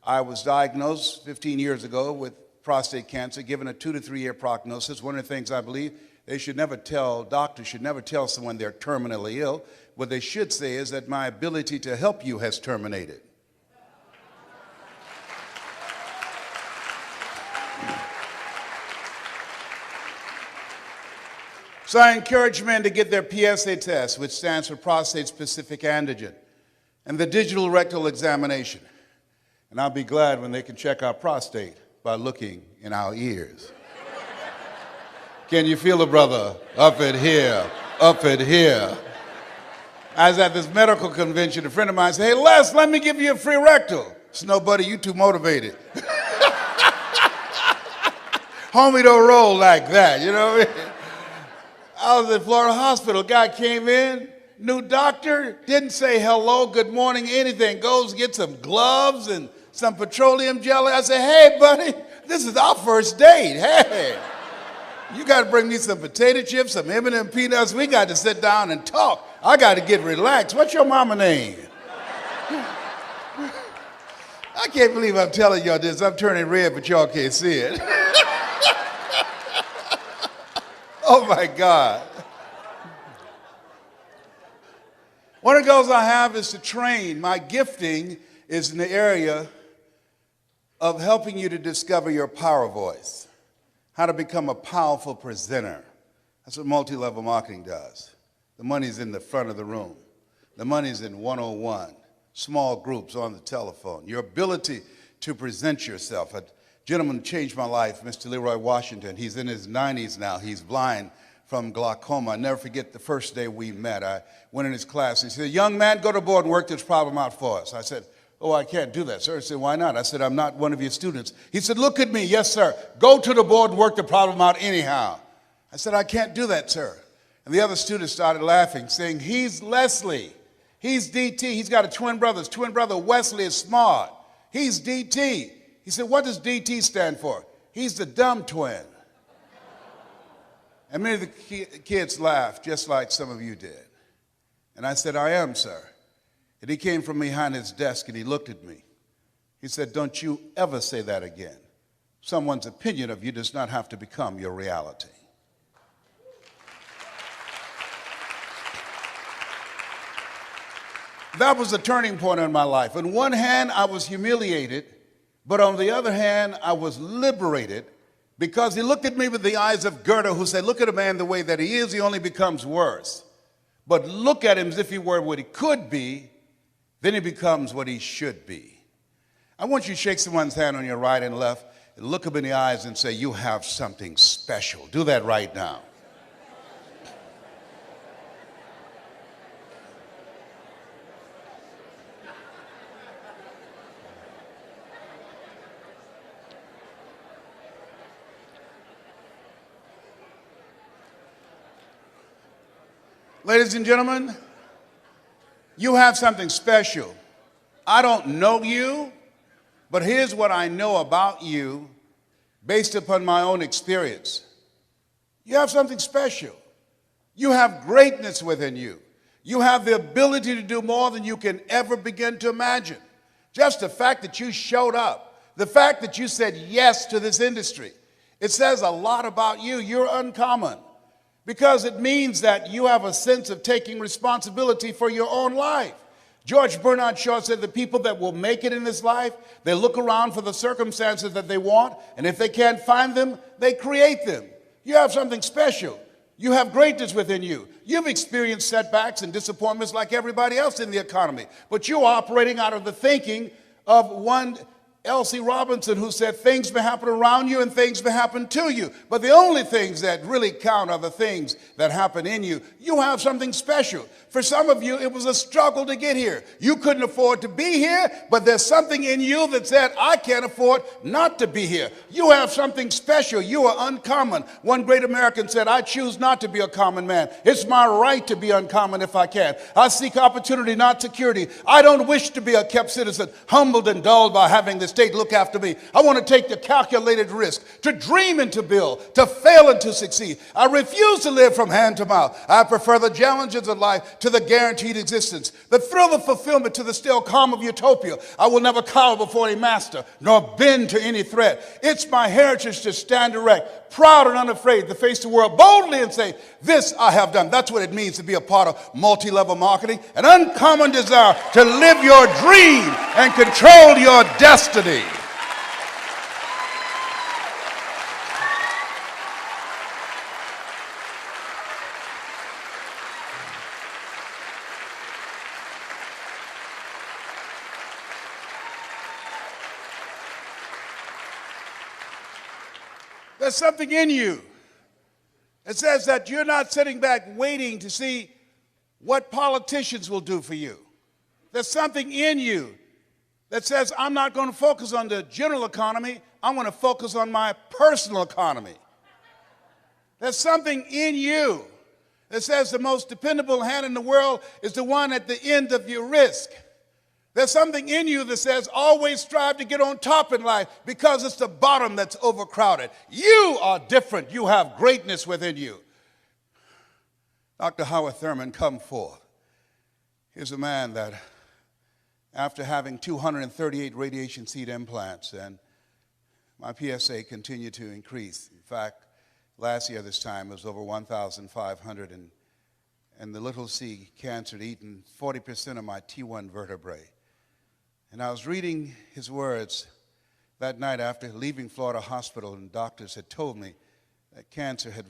I was diagnosed 15 years ago with prostate cancer, given a 2 to 3 year prognosis. One of the things I believe doctors should never tell someone they're terminally ill. What they should say is that my ability to help you has terminated. So I encourage men to get their PSA test, which stands for prostate-specific antigen, and the digital rectal examination. And I'll be glad when they can check our prostate by looking in our ears. Can you feel it, brother? Up at here, up at here. I was at this medical convention. A friend of mine said, hey, Les, let me give you a free rectal. I said, no, buddy, you too motivated. Homie don't roll like that, you know what I mean? I was at Florida Hospital. Guy came in, new doctor, didn't say hello, good morning, anything. Goes get some gloves and some petroleum jelly. I said, hey, buddy, this is our first date. Hey, you got to bring me some potato chips, some M&M peanuts. We got to sit down and talk. I got to get relaxed. What's your mama name? I can't believe I'm telling y'all this. I'm turning red, but y'all can't see it. Oh, my God. One of the goals I have is to train. My gifting is in the area of helping you to discover your power voice, how to become a powerful presenter. That's what multi-level marketing does. The money's in the front of the room. The money's in 101, small groups on the telephone. Your ability to present yourself. A gentleman changed my life, Mr. Leroy Washington. He's in his 90s now. He's blind from glaucoma. I never forget the first day we met. I went in his class. He said, young man, go to the board and work this problem out for us. I said, oh, I can't do that, sir. He said, why not? I said, I'm not one of your students. He said, look at me. Yes, sir. Go to the board and work the problem out anyhow. I said, I can't do that, sir. And the other students started laughing, saying, he's Leslie. He's DT. He's got a twin brother. His twin brother, Wesley, is smart. He's DT. He said, what does DT stand for? He's the dumb twin. And many of the kids laughed, just like some of you did. And I said, I am, sir. And he came from behind his desk and he looked at me. He said, don't you ever say that again. Someone's opinion of you does not have to become your reality. That was a turning point in my life. On one hand, I was humiliated, but on the other hand, I was liberated because he looked at me with the eyes of Goethe, who said, look at a man the way that he is, he only becomes worse. but look at him as if he were what he could be, then he becomes what he should be. I want you to shake someone's hand on your right and left and look them in the eyes and say, you have something special. Do that right now. Ladies and gentlemen, you have something special. I don't know you, but here's what I know about you based upon my own experience. You have something special. You have greatness within you. You have the ability to do more than you can ever begin to imagine. Just the fact that you showed up, the fact that you said yes to this industry, it says a lot about you. You're uncommon. Because it means that you have a sense of taking responsibility for your own life. George Bernard Shaw said the people that will make it in this life, they look around for the circumstances that they want, and if they can't find them, they create them. You have something special. You have greatness within you. You've experienced setbacks and disappointments like everybody else in the economy, but you're operating out of the thinking of one L.C. Robinson, who said things may happen around you and things may happen to you, but the only things that really count are the things that happen in you. You have something special. For some of you, it was a struggle to get here. You couldn't afford to be here, but there's something in you that said, I can't afford not to be here. You have something special. You are uncommon. One great American said, I choose not to be a common man. It's my right to be uncommon if I can. I seek opportunity, not security. I don't wish to be a kept citizen, humbled and dulled by having the state look after me. I want to take the calculated risk, to dream and to build, to fail and to succeed. I refuse to live from hand to mouth. I prefer the challenges of life to the guaranteed existence, the thrill of fulfillment to the still calm of utopia. I will never cower before any master, nor bend to any threat. It's my heritage to stand erect, proud and unafraid, to face the world boldly and say, this I have done. That's what it means to be a part of multi-level marketing, an uncommon desire to live your dream and control your destiny. There's something in you. It says that you're not sitting back waiting to see what politicians will do for you. There's something in you that says, I'm not going to focus on the general economy. I'm going to focus on my personal economy. There's something in you that says the most dependable hand in the world is the one at the end of your risk. There's something in you that says always strive to get on top in life because it's the bottom that's overcrowded. You are different. You have greatness within you. Dr. Howard Thurman, come forth. Here's a man that after having 238 radiation seed implants, and my PSA continued to increase. In fact, last year this time it was over 1,500, and the little c cancer had eaten 40% of my T1 vertebrae. And I was reading his words that night after leaving Florida Hospital, and doctors had told me that cancer had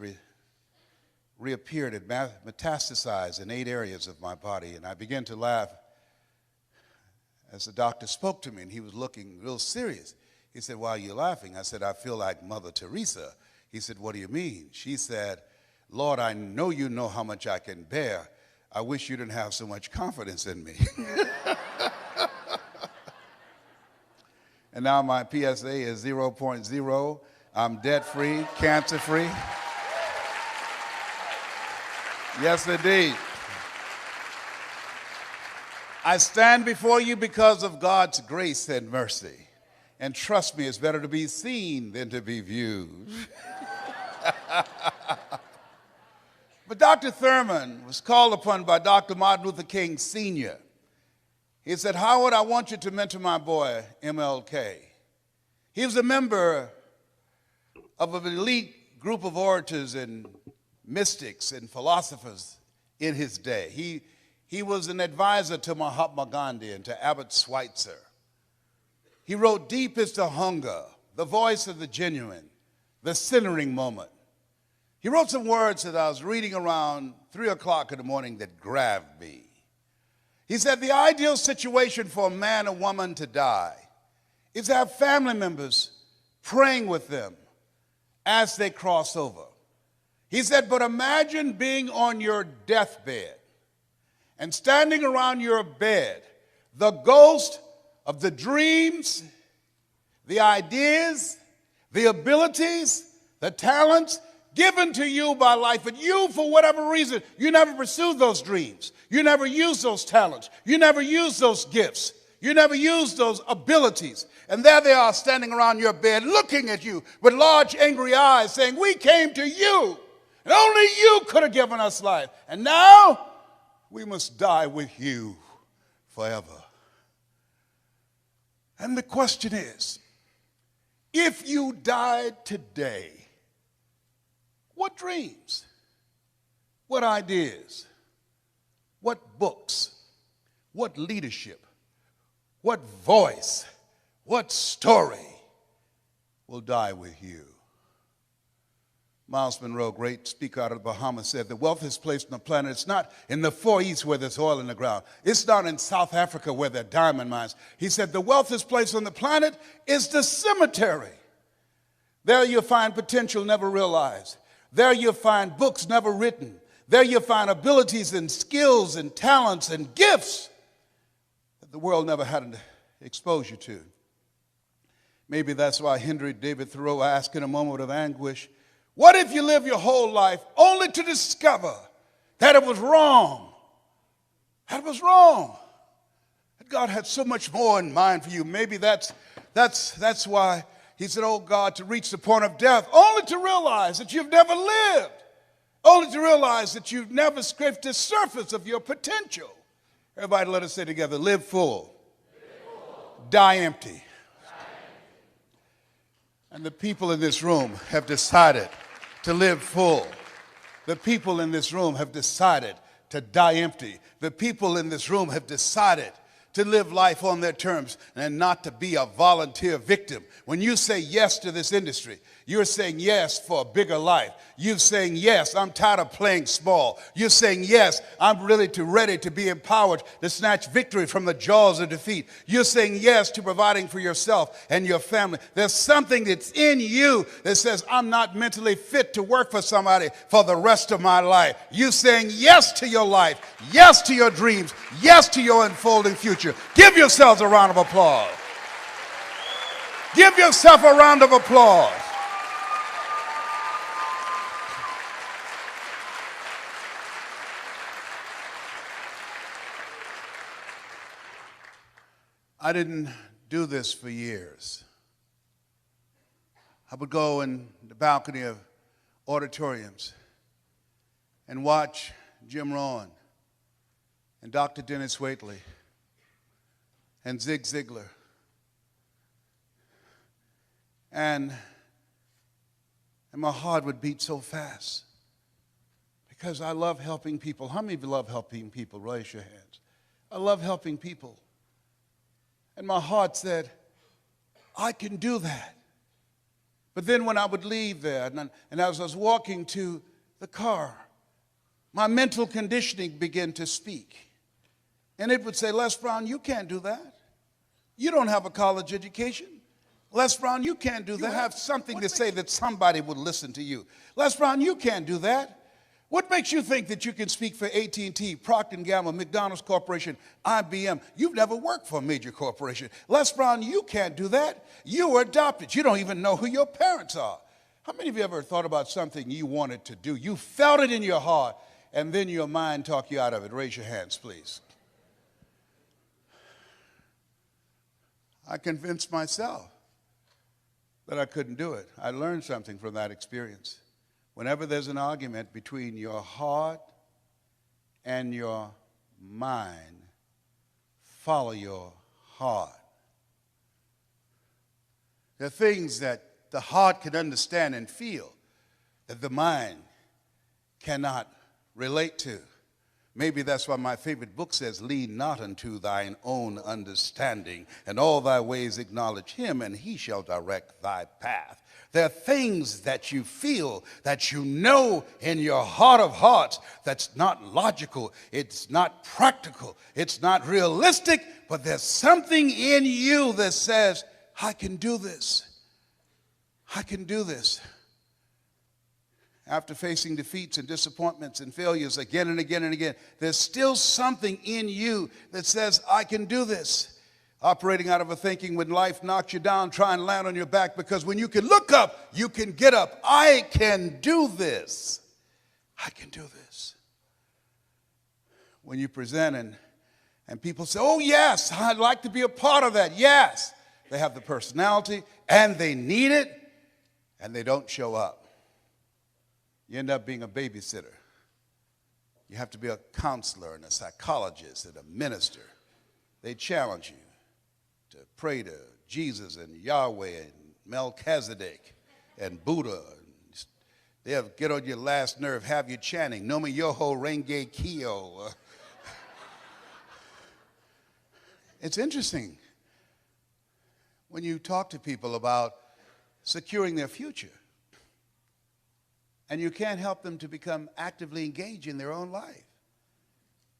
reappeared, had metastasized in 8 areas of my body. And I began to laugh as the doctor spoke to me, and he was looking real serious. He said, why are you laughing? I said, I feel like Mother Teresa. He said, what do you mean? She said, Lord, I know you know how much I can bear. I wish you didn't have so much confidence in me. And now my PSA is 0.0. I'm debt-free, cancer-free. Yes, indeed. I stand before you because of God's grace and mercy. And trust me, it's better to be seen than to be viewed. But Dr. Thurman was called upon by Dr. Martin Luther King Sr. He said, Howard, I want you to mentor my boy, MLK. He was a member of an elite group of orators and mystics and philosophers in his day. He was an advisor to Mahatma Gandhi and to Albert Schweitzer. He wrote, deep is the hunger, the voice of the genuine, the centering moment. He wrote some words that I was reading around 3 o'clock in the morning that grabbed me. He said, the ideal situation for a man or woman to die is to have family members praying with them as they cross over. He said, but imagine being on your deathbed and standing around your bed, the ghost of the dreams, the ideas, the abilities, the talents given to you by life, but you, for whatever reason, you never pursued those dreams. You never used those talents. You never used those gifts. You never used those abilities. And there they are standing around your bed looking at you with large angry eyes saying, we came to you, and only you could have given us life. And now we must die with you forever. And the question is, if you died today, what dreams, what ideas, what books, what leadership, what voice, what story will die with you? Miles Monroe, great speaker out of the Bahamas, said the wealthiest place on the planet, it's not in the Far East where there's oil in the ground. It's not in South Africa where there are diamond mines. He said the wealthiest place on the planet is the cemetery. There you'll find potential never realized. There you'll find books never written. There you'll find abilities and skills and talents and gifts that the world never had exposure to. Maybe that's why Henry David Thoreau asked in a moment of anguish, what if you live your whole life only to discover that it was wrong? That it was wrong. That God had so much more in mind for you. Maybe that's why he said, oh God, to reach the point of death, only to realize that you've never lived, only to realize that you've never scraped the surface of your potential. Everybody let us say together, live full, die empty. And the people in this room have decided to live full. The people in this room have decided to die empty. The people in this room have decided to live life on their terms and not to be a volunteer victim. When you say yes to this industry, you're saying yes for a bigger life. You're saying yes, I'm tired of playing small. You're saying yes, I'm ready to be empowered to snatch victory from the jaws of defeat. You're saying yes to providing for yourself and your family. There's something that's in you that says, I'm not mentally fit to work for somebody for the rest of my life. You're saying yes to your life, yes to your dreams, yes to your unfolding future. Give yourselves a round of applause. Give yourself a round of applause. I didn't do this for years. I would go in the balcony of auditoriums and watch Jim Rohn and Dr. Dennis Waitley and Zig Ziglar. And my heart would beat so fast because I love helping people. How many of you love helping people? Raise your hands. I love helping people. And my heart said, I can do that. But then when I would leave there, and as I was walking to the car, my mental conditioning began to speak. And it would say, Les Brown, you can't do that. You don't have a college education. Les Brown, you can't do that. You have something to say that somebody would listen to you. Les Brown, you can't do that. What makes you think that you can speak for AT&T, Procter & Gamble, McDonald's Corporation, IBM? You've never worked for a major corporation. Les Brown, you can't do that. You were adopted. You don't even know who your parents are. How many of you ever thought about something you wanted to do? You felt it in your heart, and then your mind talked you out of it. Raise your hands, please. I convinced myself that I couldn't do it. I learned something from that experience. Whenever there's an argument between your heart and your mind, follow your heart. There are things that the heart can understand and feel that the mind cannot relate to. Maybe that's why my favorite book says, lean not unto thine own understanding, and all thy ways acknowledge him, and he shall direct thy path. There are things that you feel, that you know in your heart of hearts, that's not logical, it's not practical, it's not realistic, but there's something in you that says, I can do this. I can do this. After facing defeats and disappointments and failures again and again and again, there's still something in you that says, I can do this. Operating out of a thinking when life knocks you down, try and land on your back, because when you can look up, you can get up. I can do this. I can do this. When you present and people say, oh yes, I'd like to be a part of that. Yes, they have the personality and they need it, and they don't show up. You end up being a babysitter. You have to be a counselor and a psychologist and a minister. They challenge you to pray to Jesus and Yahweh and Melchizedek and Buddha. They'll get on your last nerve, have you chanting, Nomi Yoho Renge Kyo. It's interesting when you talk to people about securing their future, and you can't help them to become actively engaged in their own life.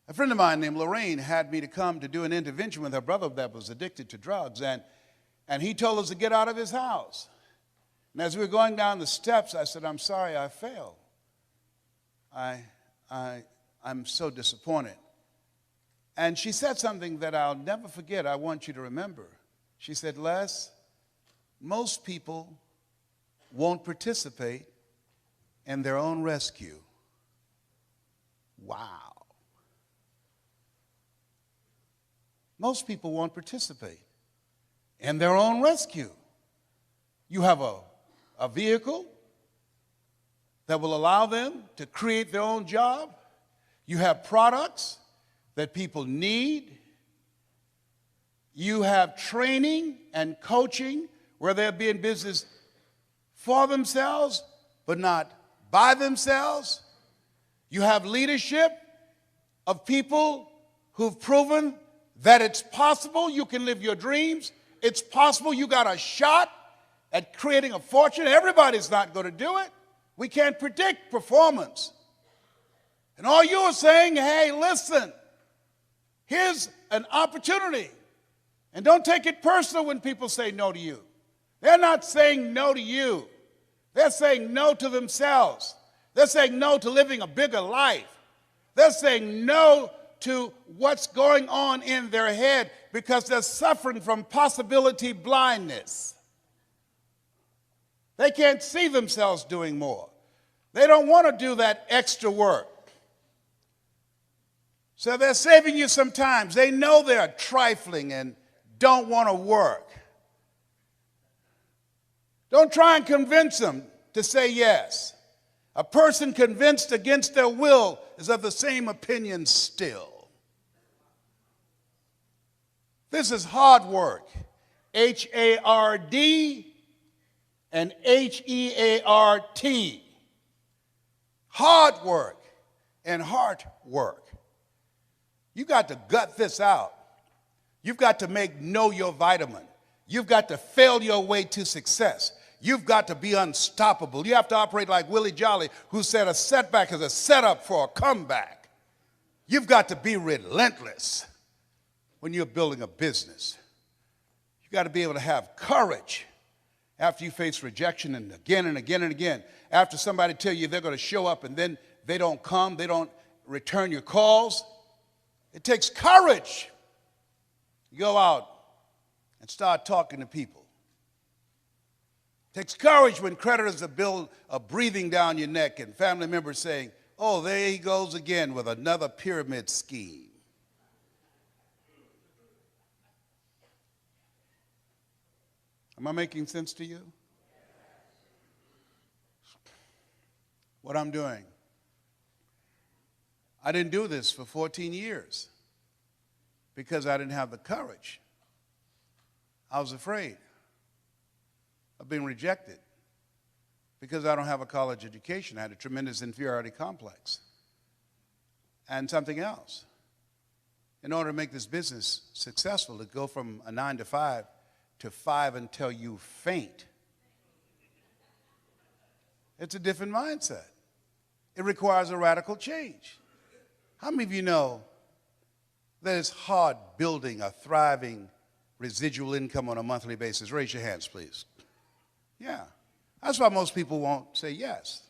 A friend of mine named Lorraine had me to come to do an intervention with her brother that was addicted to drugs, and he told us to get out of his house. And as we were going down the steps, I said, I'm sorry I failed. I'm so disappointed. And she said something that I'll never forget. I want you to remember. She said, Les, most people won't participate in their own rescue. Wow. Most people won't participate in their own rescue. You have a vehicle that will allow them to create their own job. You have products that people need. You have training and coaching where they'll be in business for themselves, but not by themselves. You have leadership of people who've proven that it's possible you can live your dreams. It's possible you got a shot at creating a fortune. Everybody's not going to do it. We can't predict performance. And all you are saying, hey, listen, here's an opportunity. And don't take it personal when people say no to you. They're not saying no to you. They're saying no to themselves. They're saying no to living a bigger life. They're saying no to what's going on in their head because they're suffering from possibility blindness. They can't see themselves doing more. They don't want to do that extra work. So they're saving you some time. They know they're trifling and don't want to work. Don't try and convince them to say yes. A person convinced against their will is of the same opinion still. This is hard work. H-A-R-D and H-E-A-R-T. Hard work and heart work. You got to gut this out. You've got to make know your vitamin. You've got to fail your way to success. You've got to be unstoppable. You have to operate like Willie Jolly, who said a setback is a setup for a comeback. You've got to be relentless when you're building a business. You've got to be able to have courage after you face rejection and again and again and again. After somebody tell you they're going to show up and then they don't come, they don't return your calls. It takes courage. You go out and start talking to people. It takes courage when creditors are breathing down your neck and family members saying, oh, there he goes again with another pyramid scheme. Am I making sense to you? What I'm doing. I didn't do this for 14 years because I didn't have the courage. I was afraid of being rejected because I don't have a college education. I had a tremendous inferiority complex. And something else. In order to make this business successful, to go from a 9 to 5 to 5 until you faint, It's a different mindset. It requires a radical change. How many of you know that it's hard building a thriving residual income on a monthly basis? Raise your hands, please. Yeah. That's why most people won't say yes.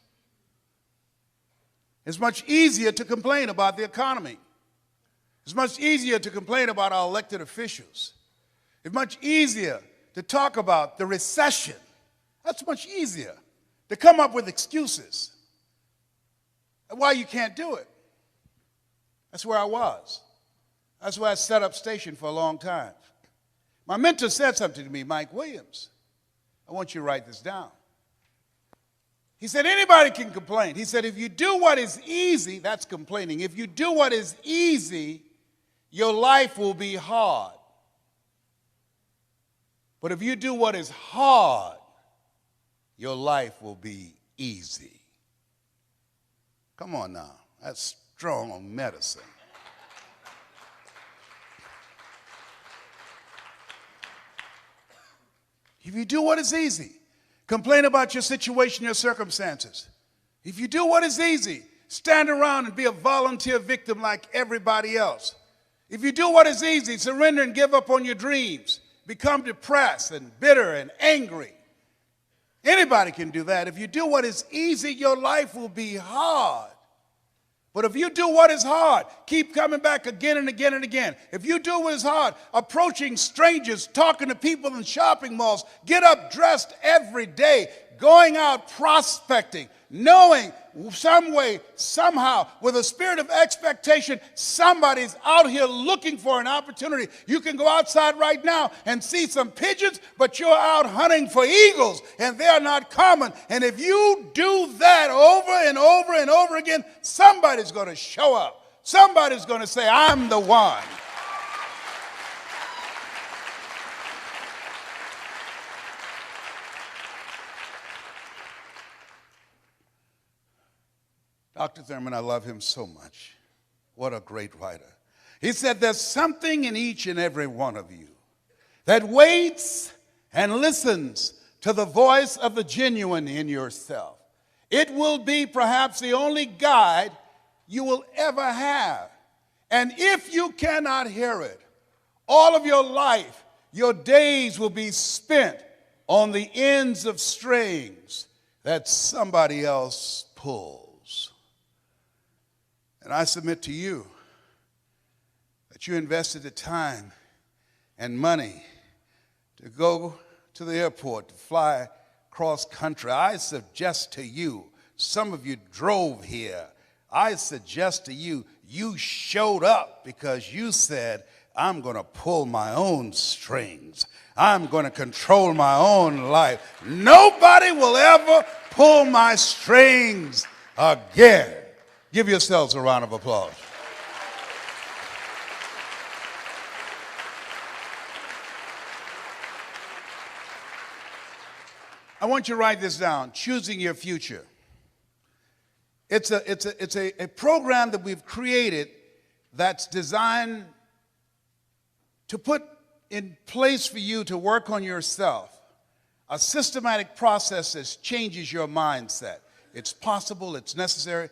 It's much easier to complain about the economy. It's much easier to complain about our elected officials. It's much easier to talk about the recession. That's much easier. To come up with excuses and why you can't do it. That's where I was. That's where I set up station for a long time. My mentor said something to me, Mike Williams. I want you to write this down. He said, anybody can complain. He said, if you do what is easy, that's complaining. If you do what is easy, your life will be hard. But if you do what is hard, your life will be easy. Come on now. That's strong medicine. If you do what is easy, complain about your situation, your circumstances. If you do what is easy, stand around and be a volunteer victim like everybody else. If you do what is easy, surrender and give up on your dreams, become depressed and bitter and angry. Anybody can do that. If you do what is easy, your life will be hard. But if you do what is hard, keep coming back again and again and again. If you do what is hard, approaching strangers, talking to people in shopping malls, get up dressed every day, going out prospecting, knowing some way, somehow, with a spirit of expectation, somebody's out here looking for an opportunity. You can go outside right now and see some pigeons, but you're out hunting for eagles, and they're not common. And if you do that over and over and over again, somebody's going to show up. Somebody's going to say, I'm the one. Dr. Thurman, I love him so much. What a great writer. He said, there's something in each and every one of you that waits and listens to the voice of the genuine in yourself. It will be perhaps the only guide you will ever have. And if you cannot hear it, all of your life, your days will be spent on the ends of strings that somebody else pulls. And I submit to you that you invested the time and money to go to the airport, to fly cross country. I suggest to you, some of you drove here. I suggest to you, you showed up because you said, I'm going to pull my own strings. I'm going to control my own life. Nobody will ever pull my strings again. Give yourselves a round of applause. I want you to write this down, Choosing Your Future. It's a program that we've created that's designed to put in place for you to work on yourself. A systematic process that changes your mindset. It's possible, it's necessary.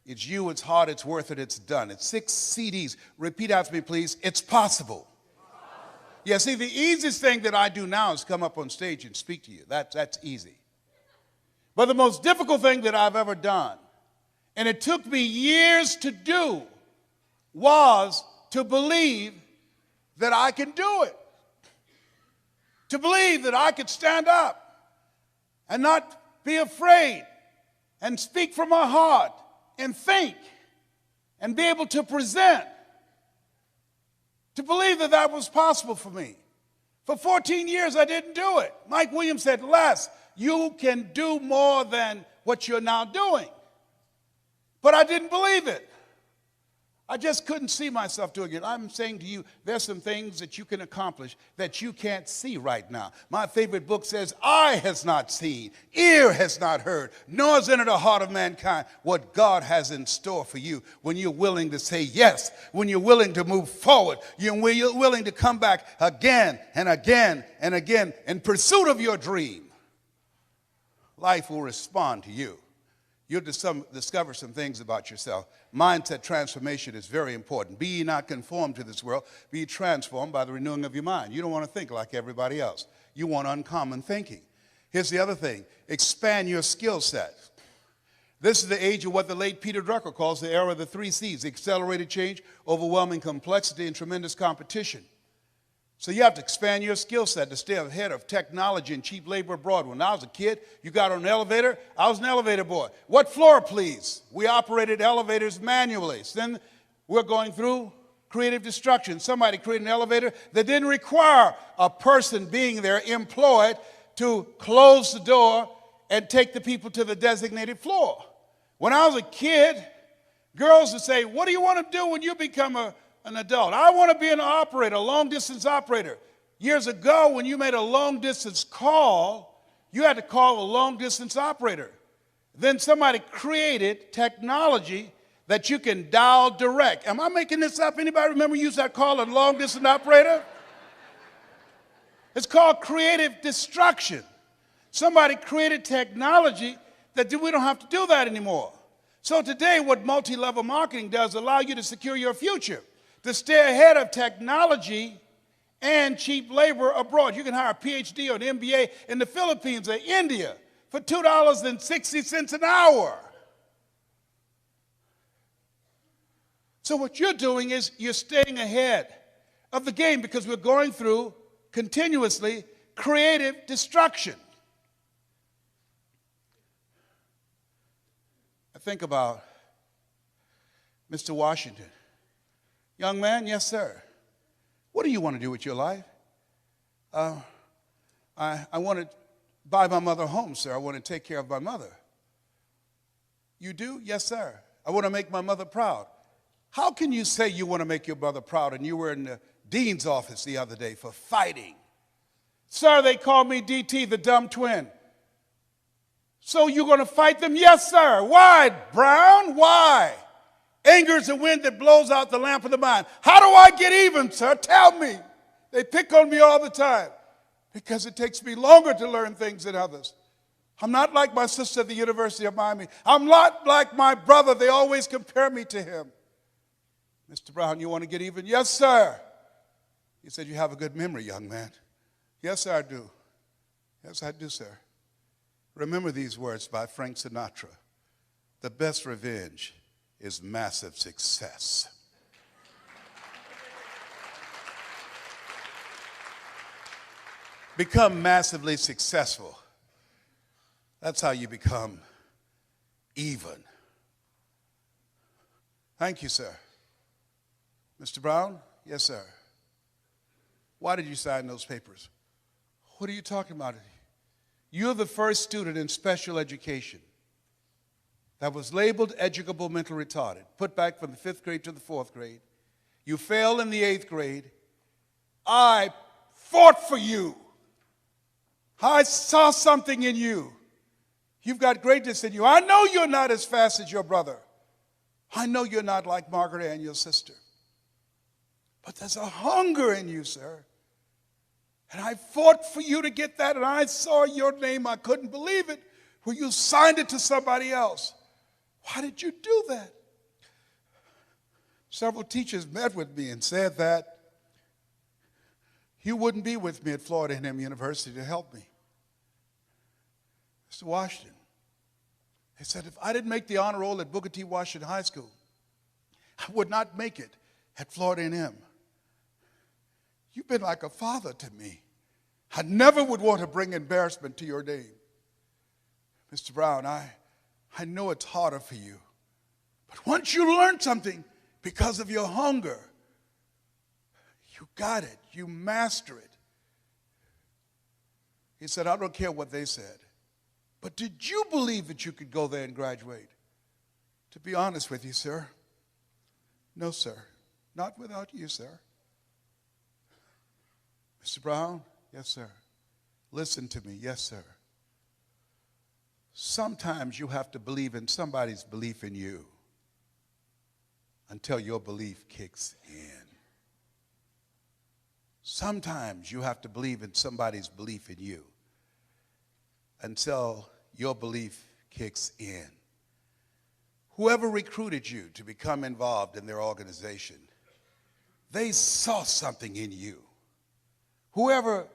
It's you, it's hard, it's worth it, it's done. It's 6 CDs. Repeat after me, please. It's possible. Yeah, see, the easiest thing that I do now is come up on stage and speak to you. That's easy. But the most difficult thing that I've ever done, and it took me years to do, was to believe that I can do it. To believe that I could stand up and not be afraid and speak from my heart and think and be able to present, to believe that that was possible for me. For 14 years, I didn't do it. Mike Williams said, Les, you can do more than what you're now doing. But I didn't believe it. I just couldn't see myself doing it. I'm saying to you, there's some things that you can accomplish that you can't see right now. My favorite book says, eye has not seen, ear has not heard, nor has entered the heart of mankind what God has in store for you when you're willing to say yes, when you're willing to move forward, when you're willing to come back again and again and again in pursuit of your dream. life will respond to you. You'll discover some things about yourself. Mindset transformation is very important. Be ye not conformed to this world. Be transformed by the renewing of your mind. You don't want to think like everybody else. You want uncommon thinking. Here's the other thing. Expand your skill set. This is the age of what the late Peter Drucker calls the era of the 3 C's: accelerated change, overwhelming complexity, and tremendous competition. So you have to expand your skill set to stay ahead of technology and cheap labor abroad. When I was a kid, you got on an elevator, I was an elevator boy. What floor, please? We operated elevators manually. So then we're going through creative destruction. Somebody created an elevator that didn't require a person being there employed to close the door and take the people to the designated floor. When I was a kid, girls would say, "What do you want to do when you become an adult?" "I want to be an operator, a long-distance operator." Years ago, when you made a long-distance call, you had to call a long-distance operator. Then somebody created technology that you can dial direct. Am I making this up? Anybody remember use that call a long-distance operator? It's called creative destruction. Somebody created technology that we don't have to do that anymore. So today, what multi-level marketing does allow you to secure your future, to stay ahead of technology and cheap labor abroad. You can hire a PhD or an MBA in the Philippines or India for $2.60 an hour. So what you're doing is you're staying ahead of the game because we're going through continuously creative destruction. I think about Mr. Washington. "Young man, yes, sir. What do you want to do with your life?" I want to buy my mother a home, sir. I want to take care of my mother." "You do?" "Yes, sir. I want to make my mother proud." "How can you say you want to make your mother proud and you were in the dean's office the other day for fighting?" "Sir, they call me DT, the dumb twin." "So you're going to fight them?" "Yes, sir." "Why, Brown? Why?" "Anger is the wind that blows out the lamp of the mind." "How do I get even, sir? Tell me." "They pick on me all the time because it takes me longer to learn things than others. I'm not like my sister at the University of Miami. I'm not like my brother. They always compare me to him." "Mr. Brown, you want to get even?" "Yes, sir." He said, "You have a good memory, young man." "Yes, sir, I do." "Yes, I do, sir." Remember these words by Frank Sinatra. "The best revenge is massive success." Become massively successful. That's how you become even. "Thank you, sir." "Mr. Brown?" "Yes, sir." "Why did you sign those papers?" "What are you talking about? You're the first student in special education that was labeled educable mental retarded, put back from the 5th grade to the 4th grade. You failed in the 8th grade. I fought for you. I saw something in you. You've got greatness in you. I know you're not as fast as your brother. I know you're not like Margaret Ann, your sister. But there's a hunger in you, sir. And I fought for you to get that, and I saw your name. I couldn't believe it when you signed it to somebody else. Why did you do that?" Several teachers met with me and said that you wouldn't be with me at Florida A&M University to help me. "Mr. Washington," they said, "if I didn't make the honor roll at Booker T. Washington High School, I would not make it at Florida A&M. You've been like a father to me. I never would want to bring embarrassment to your name. Mr. Brown, I know it's harder for you. But once you learn something because of your hunger, you got it. You master it." He said, "I don't care what they said. But did you believe that you could go there and graduate?" "To be honest with you, sir, no, sir. Not without you, sir." "Mr. Brown?" "Yes, sir." "Listen to me." "Yes, sir." Sometimes you have to believe in somebody's belief in you until your belief kicks in. Sometimes you have to believe in somebody's belief in you until your belief kicks in. Whoever recruited you to become involved in their organization, they saw something in you. Whoever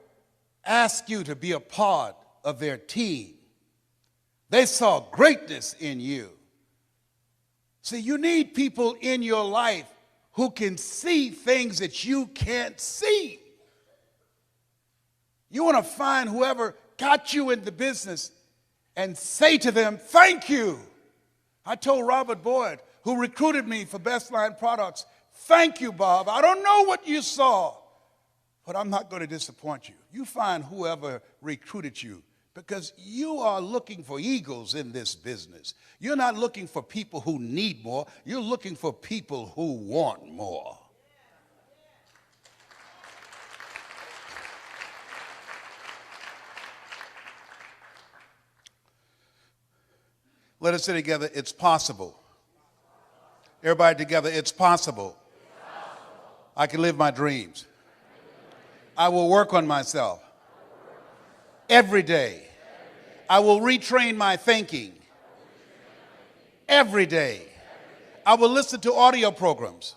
asked you to be a part of their team, they saw greatness in you. See, you need people in your life who can see things that you can't see. You want to find whoever got you in the business and say to them, thank you. I told Robert Boyd, who recruited me for Best Line Products, thank you, Bob. I don't know what you saw, but I'm not going to disappoint you. You find whoever recruited you, because you are looking for eagles in this business. You're not looking for people who need more. You're looking for people who want more. Let us say together, it's possible. Everybody together, it's possible. I can live my dreams. I will work on myself every day. I will retrain my thinking every day. I will listen to audio programs.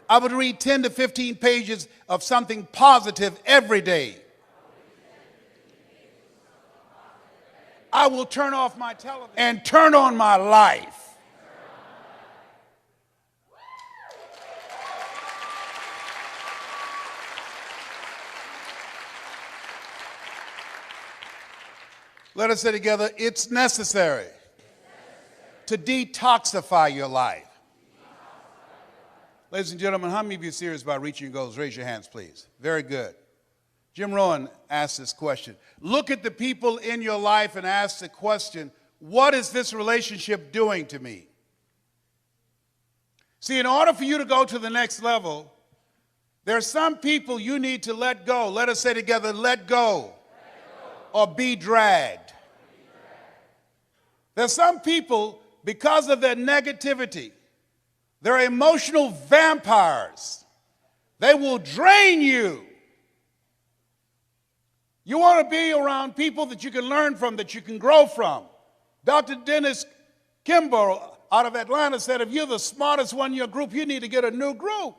I would read 10 to 15 pages of something positive every day. I will turn off my television and turn on my life. Let us say together, it's necessary to detoxify your life. Ladies and gentlemen, how many of you are serious about reaching your goals? Raise your hands, please. Very good. Jim Rohn asked this question. Look at the people in your life and ask the question, what is this relationship doing to me? See, in order for you to go to the next level, there are some people you need to let go. Let us say together, let go. Or be dragged. There's some people, because of their negativity, they're emotional vampires. They will drain you. You want to be around people that you can learn from, that you can grow from. Dr. Dennis Kimbrough out of Atlanta said, if you're the smartest one in your group, you need to get a new group.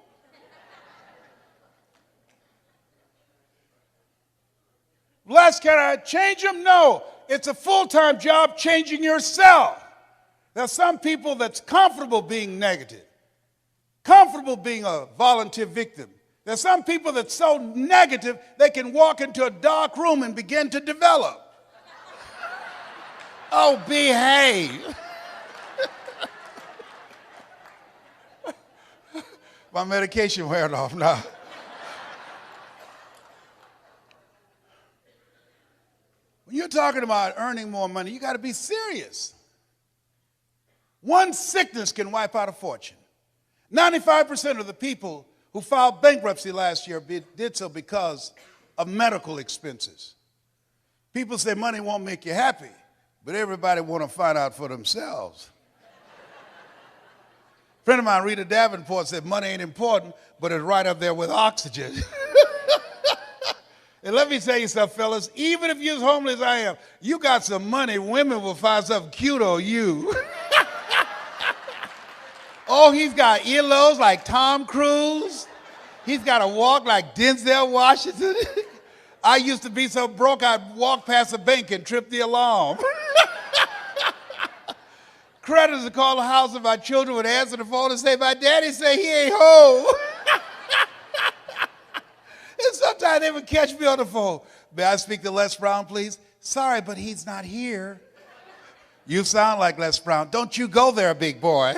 Les, can I change them? No. It's a full-time job changing yourself. There's some people that's comfortable being negative, comfortable being a volunteer victim. There's some people that's so negative they can walk into a dark room and begin to develop. Oh, behave. My medication wearing off now. When you're talking about earning more money, you got to be serious. One sickness can wipe out a fortune. 95% of the people who filed bankruptcy last year did so because of medical expenses. People say money won't make you happy, but everybody want to find out for themselves. A friend of mine, Rita Davenport, said money ain't important, but it's right up there with oxygen. And let me tell you something, fellas, even if you're as homeless as I am, you got some money, women will find something cute on you. Oh, he's got earlobes like Tom Cruise. He's got a walk like Denzel Washington. I used to be so broke, I'd walk past a bank and trip the alarm. Creditors would call the house and my children would answer the phone and say, my daddy say he ain't home. And sometimes they would catch me on the phone. May I speak to Les Brown, please? Sorry, but he's not here. You sound like Les Brown. Don't you go there, big boy.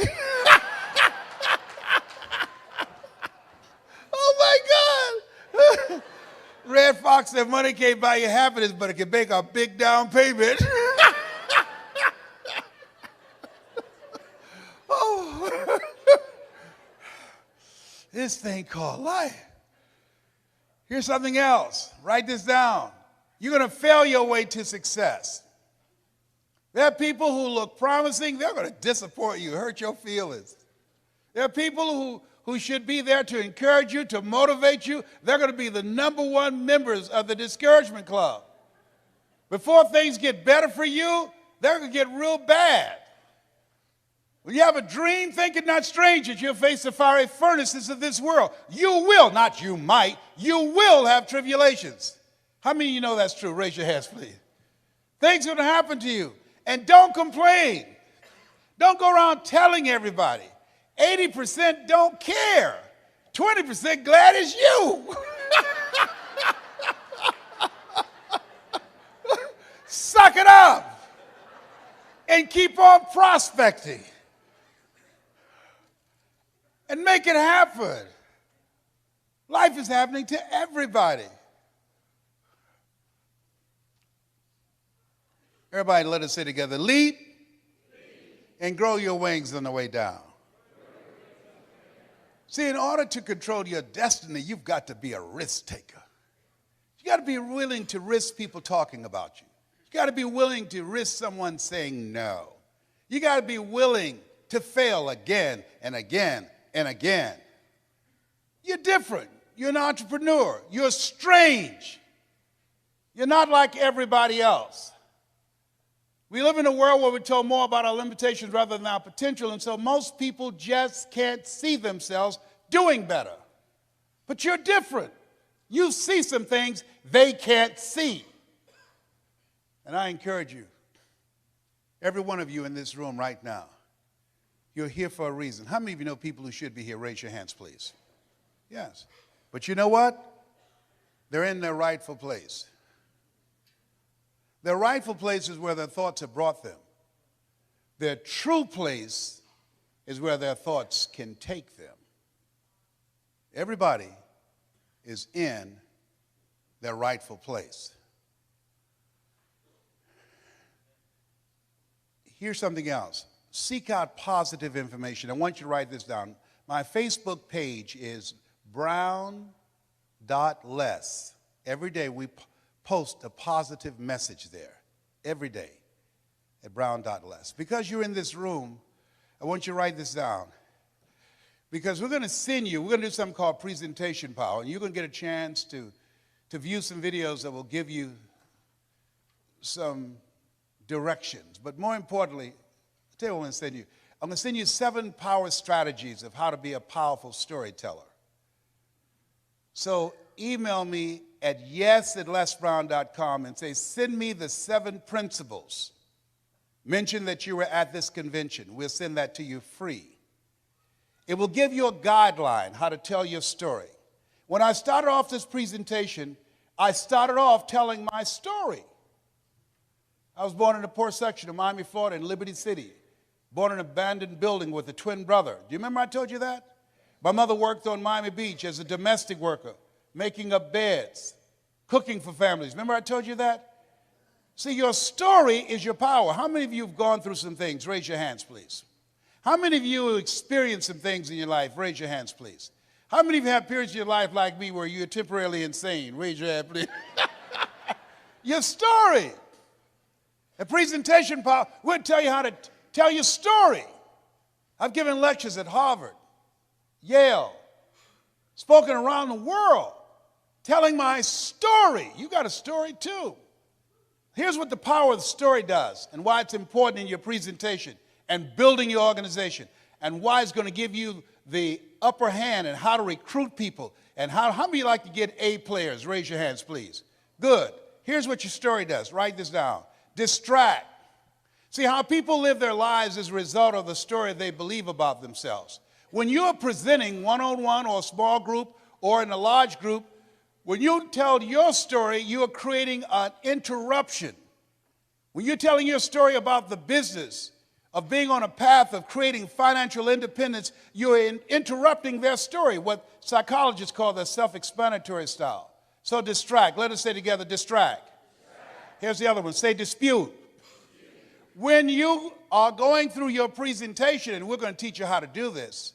Oh, my God. Red Fox said money can't buy you happiness, but it can make a big down payment. Oh. This thing called life. Here's something else. Write this down. You're going to fail your way to success. There are people who look promising. They're going to disappoint you, hurt your feelings. There are people who should be there to encourage you, to motivate you. They're going to be the #1 members of the discouragement club. Before things get better for you, they're going to get real bad. When you have a dream, think it not strange that you'll face the fiery furnaces of this world. You will, not you might, you will have tribulations. How many of you know that's true? Raise your hands, please. Things are going to happen to you. And don't complain. Don't go around telling everybody. 80% don't care. 20% glad it's you. Suck it up and keep on prospecting and make it happen. Life is happening to everybody. Everybody, let us say together, leap and grow your wings on the way down. See, in order to control your destiny, you've got to be a risk taker. You got to be willing to risk people talking about you. You got to be willing to risk someone saying no. You got to be willing to fail again and again and again. You're different. You're an entrepreneur. You're strange. You're not like everybody else. We live in a world where we're told more about our limitations rather than our potential, and so most people just can't see themselves doing better. But you're different. You see some things they can't see. And I encourage you, every one of you in this room right now, you're here for a reason. How many of you know people who should be here? Raise your hands, please. Yes. But you know what? They're in their rightful place. Their rightful place is where their thoughts have brought them. Their true place is where their thoughts can take them. Everybody is in their rightful place. Here's something else. Seek out positive information. I want you to write this down. My Facebook page is brown.less. Every day we post a positive message there. Every day at brown.less. Because you're in this room, I want you to write this down. Because we're going to send you, we're going to do something called presentation power. And you're going to get a chance to view some videos that will give you some directions. But more importantly, I'll tell you what I'm going to send you. I'm going to send you 7 power strategies of how to be a powerful storyteller. So email me at yes@lesbrown.com and say, send me the 7 principles. Mention that you were at this convention. We'll send that to you free. It will give you a guideline how to tell your story. When I started off this presentation, I started off telling my story. I was born in a poor section of Miami, Florida, in Liberty City. Born in an abandoned building with a twin brother. Do you remember I told you that? My mother worked on Miami Beach as a domestic worker, making up beds, cooking for families. Remember I told you that? See, your story is your power. How many of you have gone through some things? Raise your hands, please. How many of you have experienced some things in your life? Raise your hands, please. How many of you have periods in your life like me where you're temporarily insane? Raise your hand, please. Your story. A presentation power will tell you how to tell your story. I've given lectures at Harvard, Yale, spoken around the world, telling my story. You got a story too. Here's what the power of the story does and why it's important in your presentation and building your organization and why it's going to give you the upper hand and how to recruit people and how many of you like to get A players? Raise your hands, please. Good. Here's what your story does. Write this down. Distract. See, how people live their lives is a result of the story they believe about themselves. When you're presenting one-on-one or a small group or in a large group, when you tell your story, you are creating an interruption. When you're telling your story about the business of being on a path of creating financial independence, you're interrupting their story, what psychologists call the self-explanatory style. So distract. Let us say together, distract. Here's the other one. Say dispute. When you are going through your presentation, and we're going to teach you how to do this,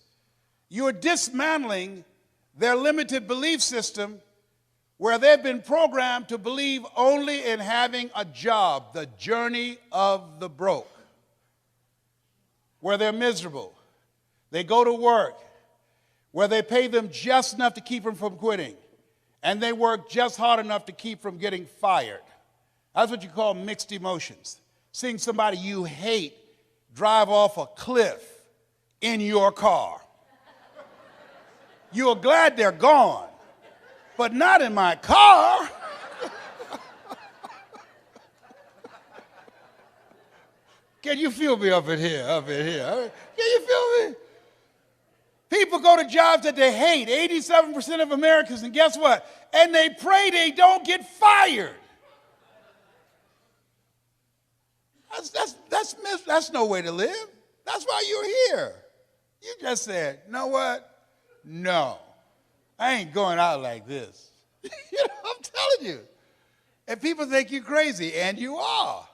you're dismantling their limited belief system where they've been programmed to believe only in having a job, the journey of the broke, where they're miserable. They go to work, where they pay them just enough to keep them from quitting, and they work just hard enough to keep from getting fired. That's what you call mixed emotions. Seeing somebody you hate drive off a cliff in your car. You are glad they're gone, but not in my car. Can you feel me up in here? Can you feel me? People go to jobs that they hate, 87% of Americans, and guess what? And they pray they don't get fired. That's no way to live. That's why you're here. You just said, you know what? No, I ain't going out like this. You know, I'm telling you. And people think you're crazy, and you are.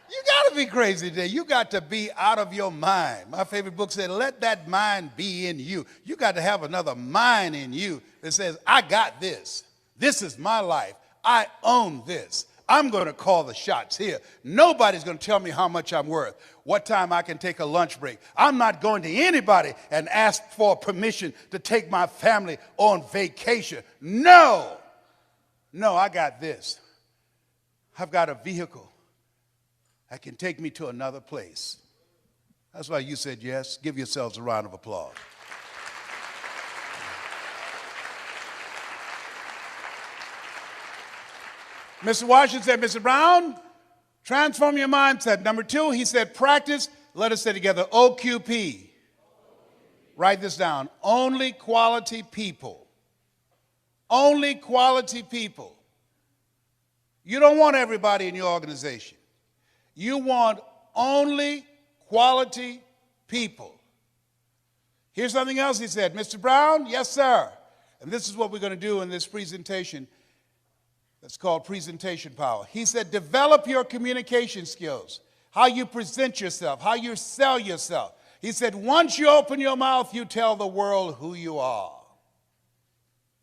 You got to be crazy today. You got to be out of your mind. My favorite book said, let that mind be in you. You got to have another mind in you that says, I got this. This is my life. I own this. I'm going to call the shots here. Nobody's going to tell me how much I'm worth, what time I can take a lunch break. I'm not going to anybody and ask for permission to take my family on vacation. No, I got this. I've got a vehicle that can take me to another place. That's why you said yes. Give yourselves a round of applause. Mr. Washington said, Mr. Brown, transform your mindset. Number 2, he said, practice. Let us say together, OQP. Write this down. Only quality people. Only quality people. You don't want everybody in your organization. You want only quality people. Here's something else he said. Mr. Brown, yes, sir. And this is what we're going to do in this presentation. That's called presentation power. He said, develop your communication skills, how you present yourself, how you sell yourself. He said, once you open your mouth, you tell the world who you are.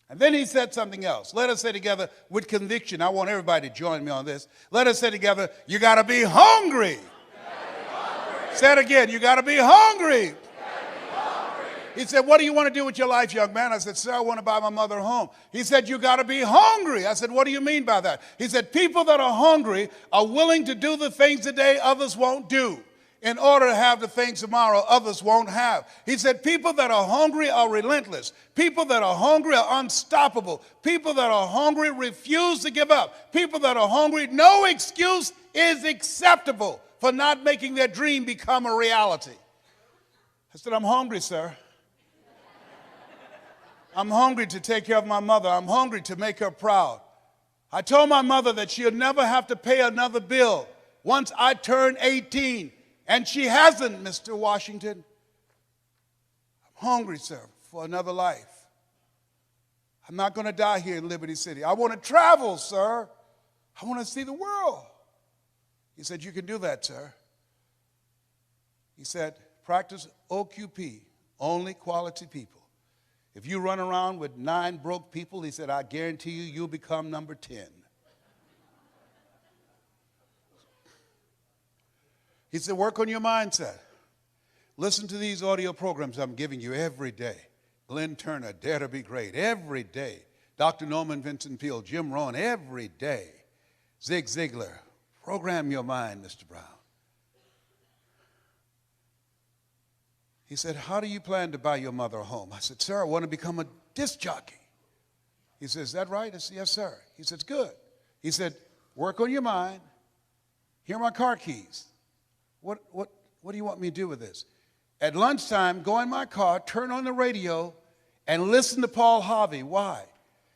And then he said something else. Let us say together with conviction. I want everybody to join me on this. Let us say together, you got to be hungry. Say it again, you got to be hungry. He said, what do you want to do with your life, young man? I said, sir, I want to buy my mother a home. He said, you got to be hungry. I said, what do you mean by that? He said, people that are hungry are willing to do the things today others won't do in order to have the things tomorrow others won't have. He said, people that are hungry are relentless. People that are hungry are unstoppable. People that are hungry refuse to give up. People that are hungry, no excuse is acceptable for not making their dream become a reality. I said, I'm hungry, sir. I'm hungry to take care of my mother. I'm hungry to make her proud. I told my mother that she'll never have to pay another bill once I turn 18, and she hasn't, Mr. Washington. I'm hungry, sir, for another life. I'm not going to die here in Liberty City. I want to travel, sir. I want to see the world. He said, you can do that, sir. He said, practice OQP, only quality people. If you run around with 9 broke people, he said, I guarantee you, you'll become number 10. He said, work on your mindset. Listen to these audio programs I'm giving you every day. Glenn Turner, Dare to Be Great, every day. Dr. Norman Vincent Peale, Jim Rohn, every day. Zig Ziglar, program your mind, Mr. Brown. He said, how do you plan to buy your mother a home? I said, sir, I want to become a disc jockey. He said, is that right? I said, yes, sir. He said, it's good. He said, work on your mind. Here are my car keys. What do you want me to do with this? At lunchtime, go in my car, turn on the radio, and listen to Paul Harvey. Why?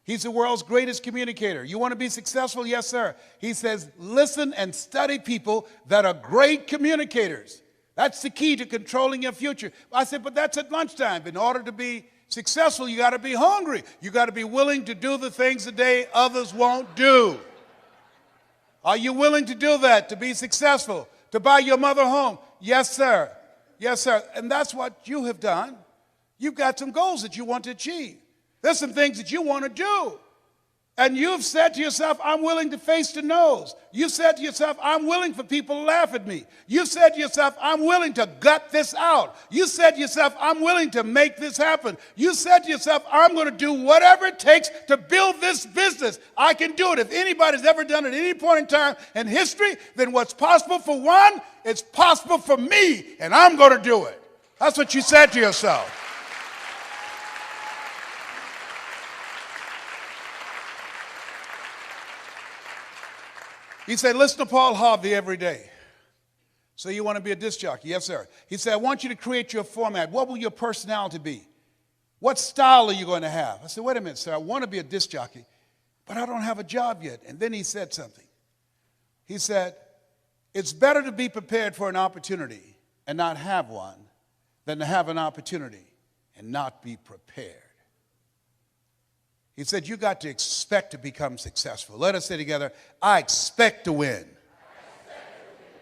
He's the world's greatest communicator. You want to be successful? Yes, sir. He says, listen and study people that are great communicators. That's the key to controlling your future. I said, but that's at lunchtime. In order to be successful, you got to be hungry. You got to be willing to do the things today others won't do. Are you willing to do that to be successful? To buy your mother a home? Yes, sir. Yes, sir. And that's what you have done. You've got some goals that you want to achieve. There's some things that you want to do. And you've said to yourself, I'm willing to face the no's. You said to yourself, I'm willing for people to laugh at me. You said to yourself, I'm willing to gut this out. You said to yourself, I'm willing to make this happen. You said to yourself, I'm going to do whatever it takes to build this business. I can do it. If anybody's ever done it at any point in time in history, then what's possible for one, it's possible for me, and I'm going to do it. That's what you said to yourself. He said, listen to Paul Harvey every day. So you want to be a disc jockey? Yes, sir. He said, I want you to create your format. What will your personality be? What style are you going to have? I said, wait a minute, sir. I want to be a disc jockey, but I don't have a job yet. And then he said something. He said, it's better to be prepared for an opportunity and not have one than to have an opportunity and not be prepared. He said, you got to expect to become successful. Let us say together, I expect to win.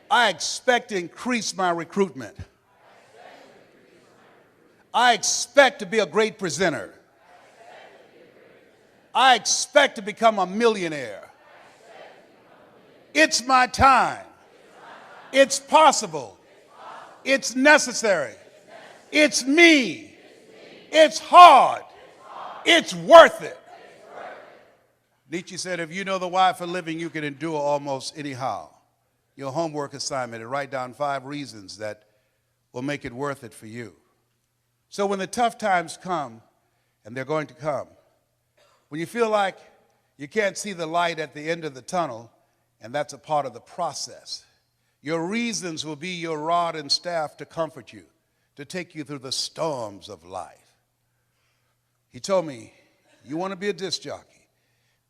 I expect to increase my recruitment. I expect to be a great presenter. I expect to become a millionaire. It's my time. It's possible. It's necessary. It's me. It's hard. It's worth it. Nietzsche said, if you know the why for living, you can endure almost anyhow. Your homework assignment is write down 5 reasons that will make it worth it for you. So when the tough times come, and they're going to come, when you feel like you can't see the light at the end of the tunnel, and that's a part of the process, your reasons will be your rod and staff to comfort you, to take you through the storms of life. He told me, you want to be a disc jockey?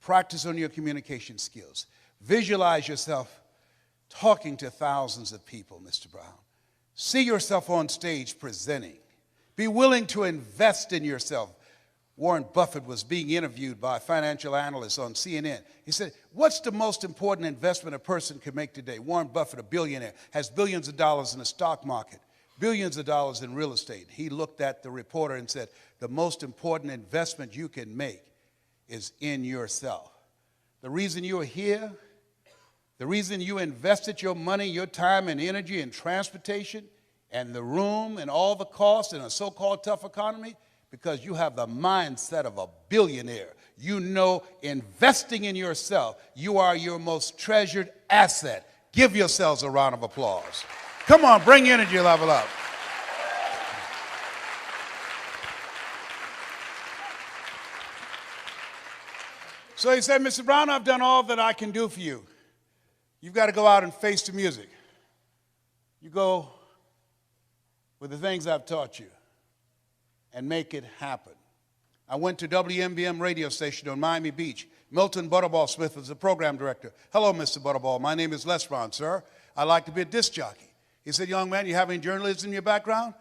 Practice on your communication skills. Visualize yourself talking to thousands of people, Mr. Brown. See yourself on stage presenting. Be willing to invest in yourself. Warren Buffett was being interviewed by a financial analyst on CNN. He said, what's the most important investment a person can make today? Warren Buffett, a billionaire, has billions of dollars in the stock market, billions of dollars in real estate. He looked at the reporter and said, the most important investment you can make is in yourself. The reason you're here, the reason you invested your money, your time and energy in transportation and the room and all the costs in a so-called tough economy, because you have the mindset of a billionaire. You know, investing in yourself, you are your most treasured asset. Give yourselves a round of applause. Come on, bring your energy level up. So he said, Mr. Brown, I've done all that I can do for you. You've got to go out and face the music. You go with the things I've taught you and make it happen. I went to WMBM radio station on Miami Beach. Milton Butterball Smith was the program director. Hello, Mr. Butterball. My name is Les Brown, sir. I'd like to be a disc jockey. He said, young man, you have any journalism in your background?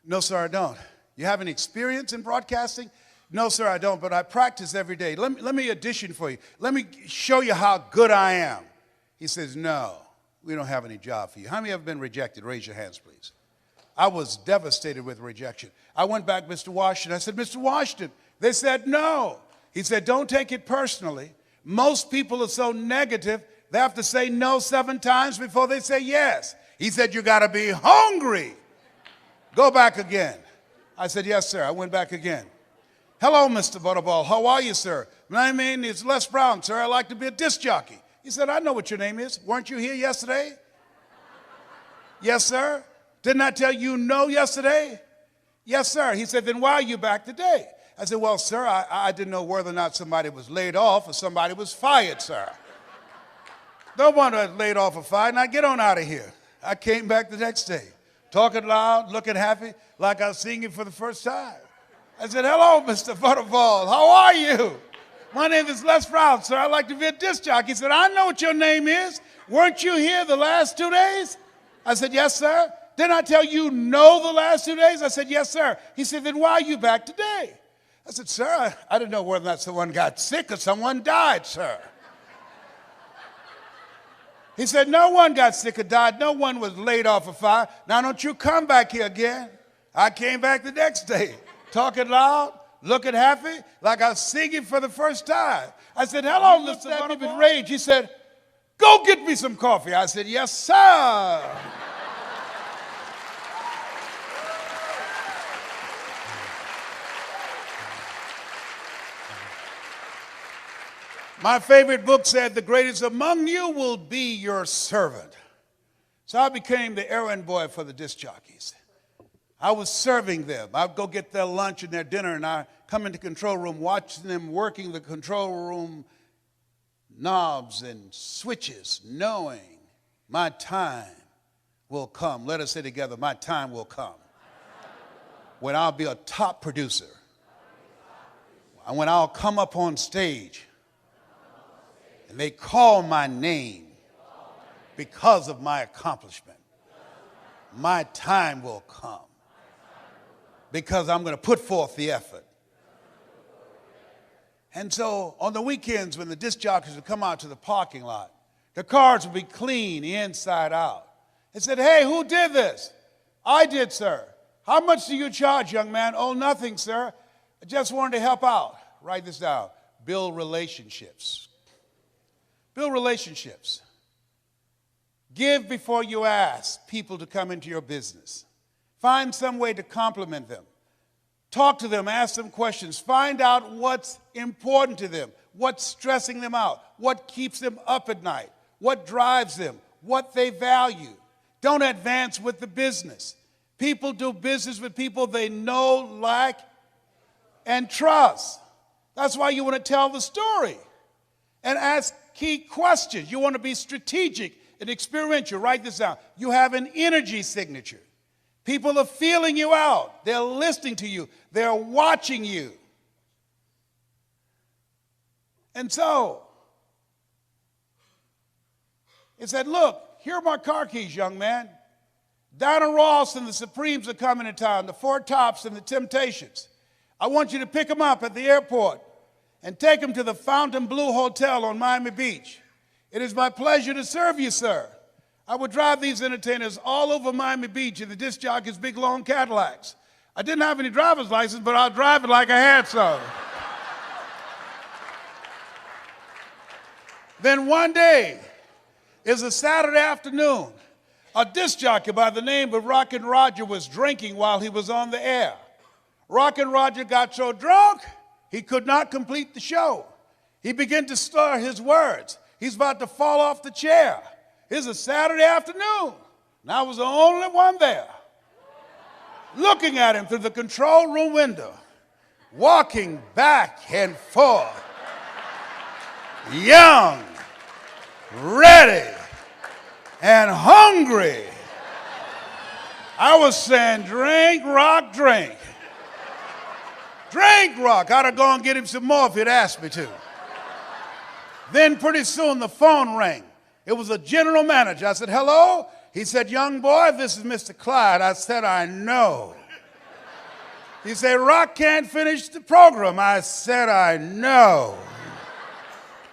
No, sir, I don't. You have any experience in broadcasting? No, sir, I don't, but I practice every day. Let me audition for you. Let me show you how good I am. He says, no, we don't have any job for you. How many have been rejected? Raise your hands, please. I was devastated with rejection. I went back to Mr. Washington. I said, Mr. Washington, they said no. He said, don't take it personally. Most people are so negative, they have to say no 7 times before they say yes. He said, you got to be hungry. Go back again. I said, yes, sir. I went back again. Hello, Mr. Butterball. How are you, sir? My name is Les Brown, sir. I'd like to be a disc jockey. He said, I know what your name is. Weren't you here yesterday? Yes, sir. Didn't I tell you no yesterday? Yes, sir. He said, then why are you back today? I said, well, sir, I didn't know whether or not somebody was laid off or somebody was fired, sir. Don't want to laid off or fired. Now get on out of here. I came back the next day, talking loud, looking happy, like I was seeing you for the first time. I said, hello, Mr. Butterball. How are you? My name is Les Brown, sir. I'd like to be a disc jockey. He said, I know what your name is. Weren't you here the last 2 days? I said, yes, sir. Didn't I tell you no the last 2 days? I said, yes, sir. He said, then why are you back today? I said, sir, I didn't know whether or not someone got sick or someone died, sir. He said, no one got sick or died. No one was laid off or fired. Now don't you come back here again. I came back the next day, talking loud, looking happy, like I was singing for the first time. I said, hello, Mr. At me with rage. He said, go get me some coffee. I said, yes, sir. My favorite book said, the greatest among you will be your servant. So I became the errand boy for the disc jockeys. I was serving them. I'd go get their lunch and their dinner, and I'd come into the control room, watching them working the control room knobs and switches, knowing my time will come. Let us say together, my time will come. When I'll be a top producer. And when I'll come up on stage and they call my name because of my accomplishment, my time will come. Because I'm going to put forth the effort. And so on the weekends when the disc jockeys would come out to the parking lot, the cars would be clean inside out. They said, hey, who did this? I did, sir. How much do you charge, young man? Oh, nothing, sir. I just wanted to help out. Write this down. Build relationships. Build relationships. Give before you ask people to come into your business. Find some way to compliment them. Talk to them, ask them questions. Find out what's important to them, what's stressing them out, what keeps them up at night, what drives them, what they value. Don't advance with the business. People do business with people they know, like, and trust. That's why you want to tell the story and ask key questions. You want to be strategic and experiential. Write this down. You have an energy signature. People are feeling you out. They're listening to you. They're watching you. And so, it said, look, here are my car keys, young man. Diana Ross and the Supremes are coming to town, the Four Tops and the Temptations. I want you to pick them up at the airport and take them to the Fontainebleau Hotel on Miami Beach. It is my pleasure to serve you, sir. I would drive these entertainers all over Miami Beach in the disc jockeys' big, long Cadillacs. I didn't have any driver's license, but I'll drive it like I had some. Then one day, it's a Saturday afternoon, a disc jockey by the name of Rockin' Roger was drinking while he was on the air. Rockin' Roger got so drunk, he could not complete the show. He began to slur his words. He's about to fall off the chair. It's a Saturday afternoon, and I was the only one there, looking at him through the control room window, walking back and forth, young, ready, and hungry. I was saying, drink, rock, drink. Drink, rock. I'd have gone and get him some more if he'd asked me to. Then pretty soon the phone rang. It was a general manager. I said, hello? He said, young boy, this is Mr. Clyde. I said, I know. He said, Rock can't finish the program. I said, I know.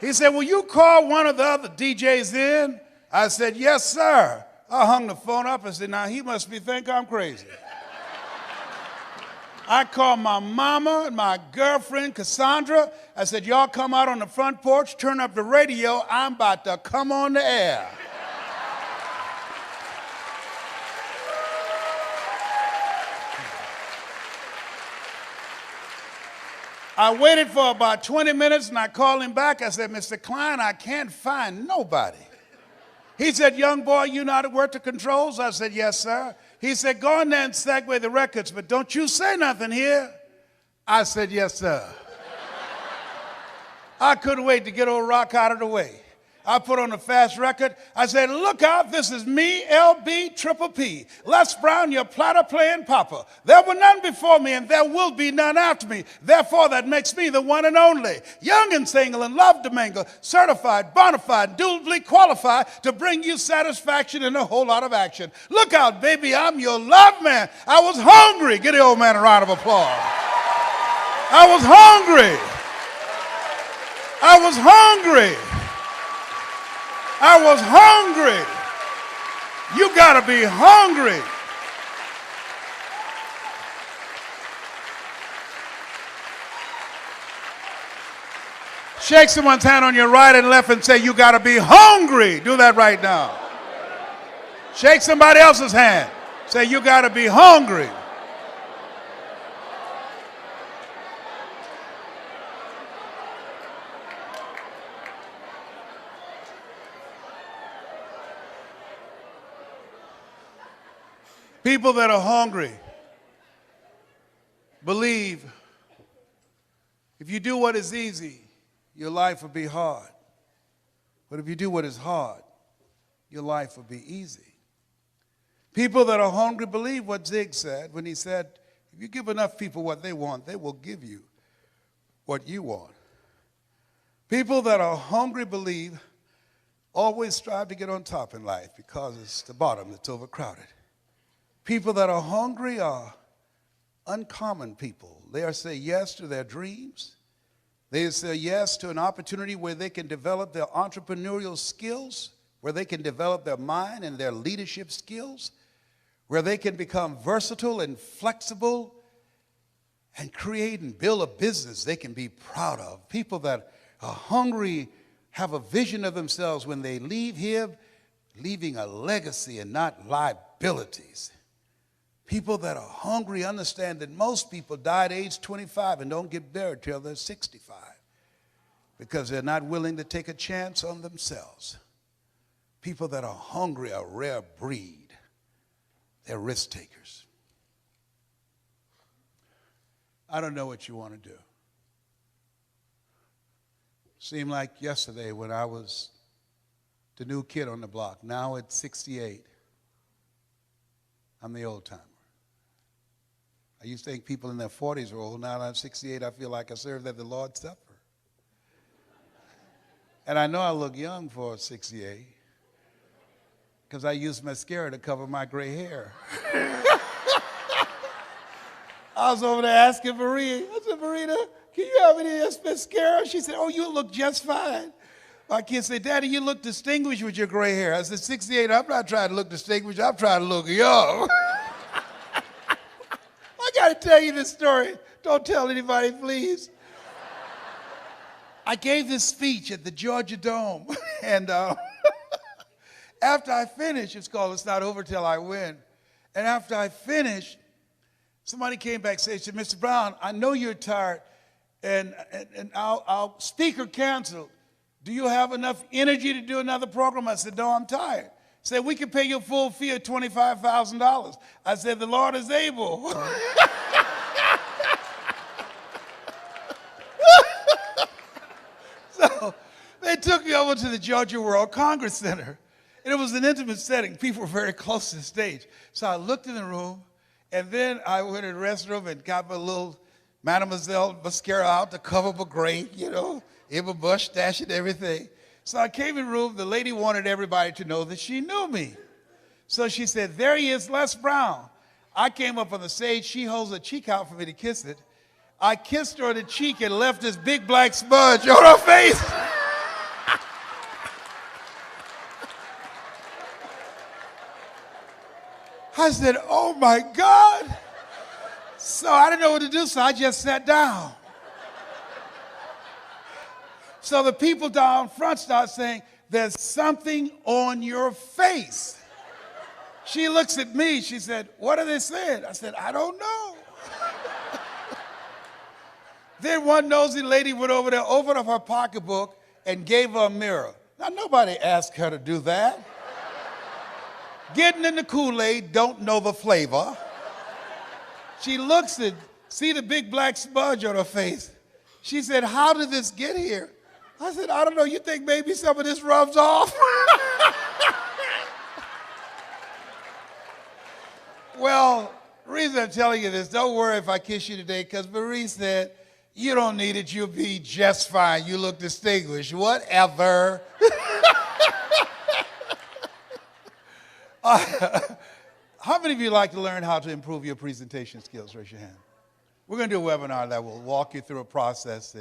He said, will you call one of the other DJs in? I said, yes, sir. I hung the phone up and said, now he must think I'm crazy. I called my mama and my girlfriend, Cassandra. I said, y'all come out on the front porch, turn up the radio. I'm about to come on the air. I waited for about 20 minutes and I called him back. I said, Mr. Klein, I can't find nobody. He said, young boy, you know how to work the controls? I said, yes, sir. He said, go in there and segue the records, but don't you say nothing here. I said, yes, sir. I couldn't wait to get old Rock out of the way. I put on a fast record. I said, look out, this is me, LB Triple P. Les Brown, your platter playing papa. There were none before me, and there will be none after me. Therefore, that makes me the one and only. Young and single and love to mingle. Certified, bona fide, duly qualified to bring you satisfaction and a whole lot of action. Look out, baby, I'm your love man. I was hungry. Give the old man a round of applause. I was hungry. I was hungry. I was hungry. You got to be hungry. Shake someone's hand on your right and left and say, you got to be hungry. Do that right now. Shake somebody else's hand. Say, you got to be hungry. People that are hungry believe if you do what is easy, your life will be hard. But if you do what is hard, your life will be easy. People that are hungry believe what Zig said when he said, if you give enough people what they want, they will give you what you want. People that are hungry believe always strive to get on top in life because it's the bottom that's overcrowded. People that are hungry are uncommon people. They say yes to their dreams. They say yes to an opportunity where they can develop their entrepreneurial skills, where they can develop their mind and their leadership skills, where they can become versatile and flexible and create and build a business they can be proud of. People that are hungry have a vision of themselves when they leave here, leaving a legacy and not liabilities. People that are hungry understand that most people die at age 25 and don't get buried till they're 65 because they're not willing to take a chance on themselves. People that are hungry are a rare breed. They're risk takers. I don't know what you want to do. Seemed like yesterday when I was the new kid on the block. Now at 68, I'm the old timer. I used to think people in their 40s were old. Now that I'm 68, I feel like I served at the Lord's Supper. And I know I look young for 68 because I use mascara to cover my gray hair. I was over there asking Maria. I said, Marita, can you have any mascara? She said, oh, you look just fine. My kids say, Daddy, you look distinguished with your gray hair. I said, 68, I'm not trying to look distinguished. I'm trying to look young. I got to tell you this story. Don't tell anybody, please. I gave this speech at the Georgia Dome. And after I finished, it's called It's Not Over Till I Win. And after I finished, somebody came back and said, Mr. Brown, I know you're tired, and our speaker canceled. Do you have enough energy to do another program? I said, no, I'm tired. He said, we can pay you a full fee of $25,000. I said, the Lord is able. So they took me over to the Georgia World Congress Center. And it was an intimate setting. People were very close to the stage. So I looked in the room, and then I went in the restroom and got my little Mademoiselle mascara out to cover my gray, Eva Bush stash and everything. So I came in the room. The lady wanted everybody to know that she knew me. So she said, there he is, Les Brown. I came up on the stage. She holds her cheek out for me to kiss it. I kissed her on the cheek and left this big black smudge on her face. I said, oh my God. So I didn't know what to do, so I just sat down. So the people down front start saying, there's something on your face. She looks at me, she said, what are they saying? I said, I don't know. Then one nosy lady went over there, opened up her pocketbook, and gave her a mirror. Now, nobody asked her to do that. Getting in the Kool-Aid, don't know the flavor. She looks and see the big black smudge on her face. She said, how did this get here? I said, I don't know. You think maybe some of this rubs off? Well, the reason I'm telling you this, don't worry if I kiss you today, because Marie said, you don't need it. You'll be just fine. You look distinguished. Whatever. How many of you like to learn how to improve your presentation skills? Raise your hand. We're going to do a webinar that will walk you through a process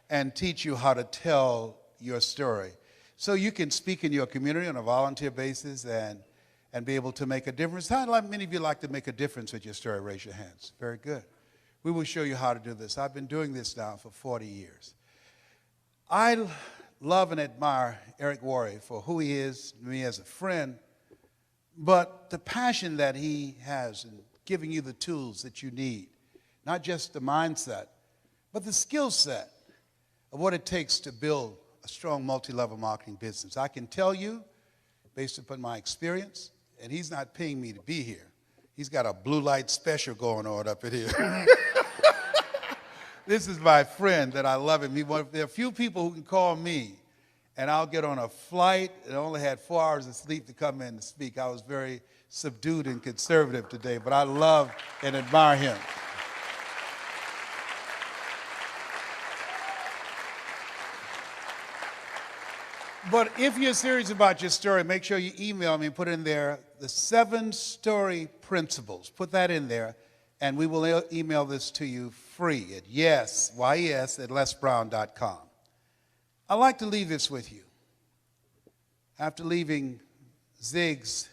and teach you how to tell your story so you can speak in your community on a volunteer basis and be able to make a difference. How many of you like to make a difference with your story? Raise your hands. Very good. We will show you how to do this. I've been doing this now for 40 years. I love and admire Eric Worre for who he is to me as a friend, but the passion that he has in giving you the tools that you need, not just the mindset, but the skill set of what it takes to build a strong multi-level marketing business. I can tell you, based upon my experience, and he's not paying me to be here. He's got a blue light special going on up in here. This is my friend that I love him. There are few people who can call me, and I'll get on a flight, and I only had 4 hours of sleep to come in to speak. I was very subdued and conservative today, but I love and admire him. But if you're serious about your story, make sure you email me and put in there the 7 story principles. Put that in there, and we will email this to you free at lesbrown.com. I'd like to leave this with you. After leaving Zig's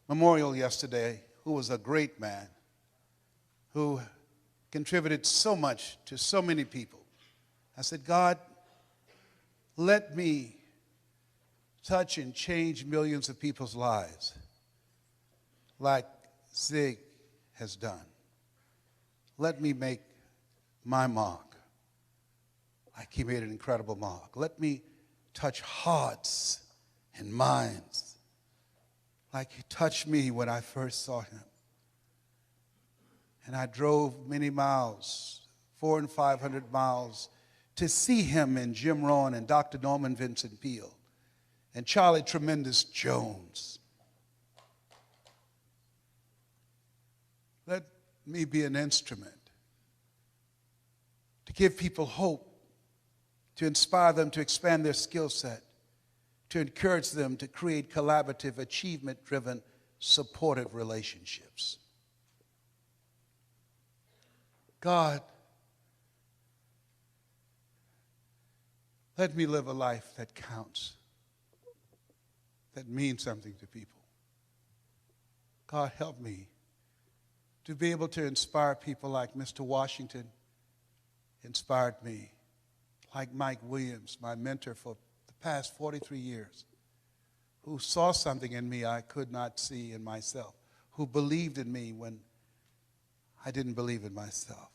memorial yesterday, who was a great man, who contributed so much to so many people, I said, God, let me touch and change millions of people's lives like Zig has done. Let me make my mark like he made an incredible mark. Let me touch hearts and minds like he touched me when I first saw him. And I drove many miles, 400 and 500 miles, to see him and Jim Rohn and Dr. Norman Vincent Peale and Charlie Tremendous Jones. Let me be an instrument to give people hope, to inspire them to expand their skill set, to encourage them to create collaborative, achievement-driven, supportive relationships. God, let me live a life that counts, that means something to people. God, help me to be able to inspire people like Mr. Washington inspired me, like Mike Williams, my mentor for the past 43 years, who saw something in me I could not see in myself, who believed in me when I didn't believe in myself.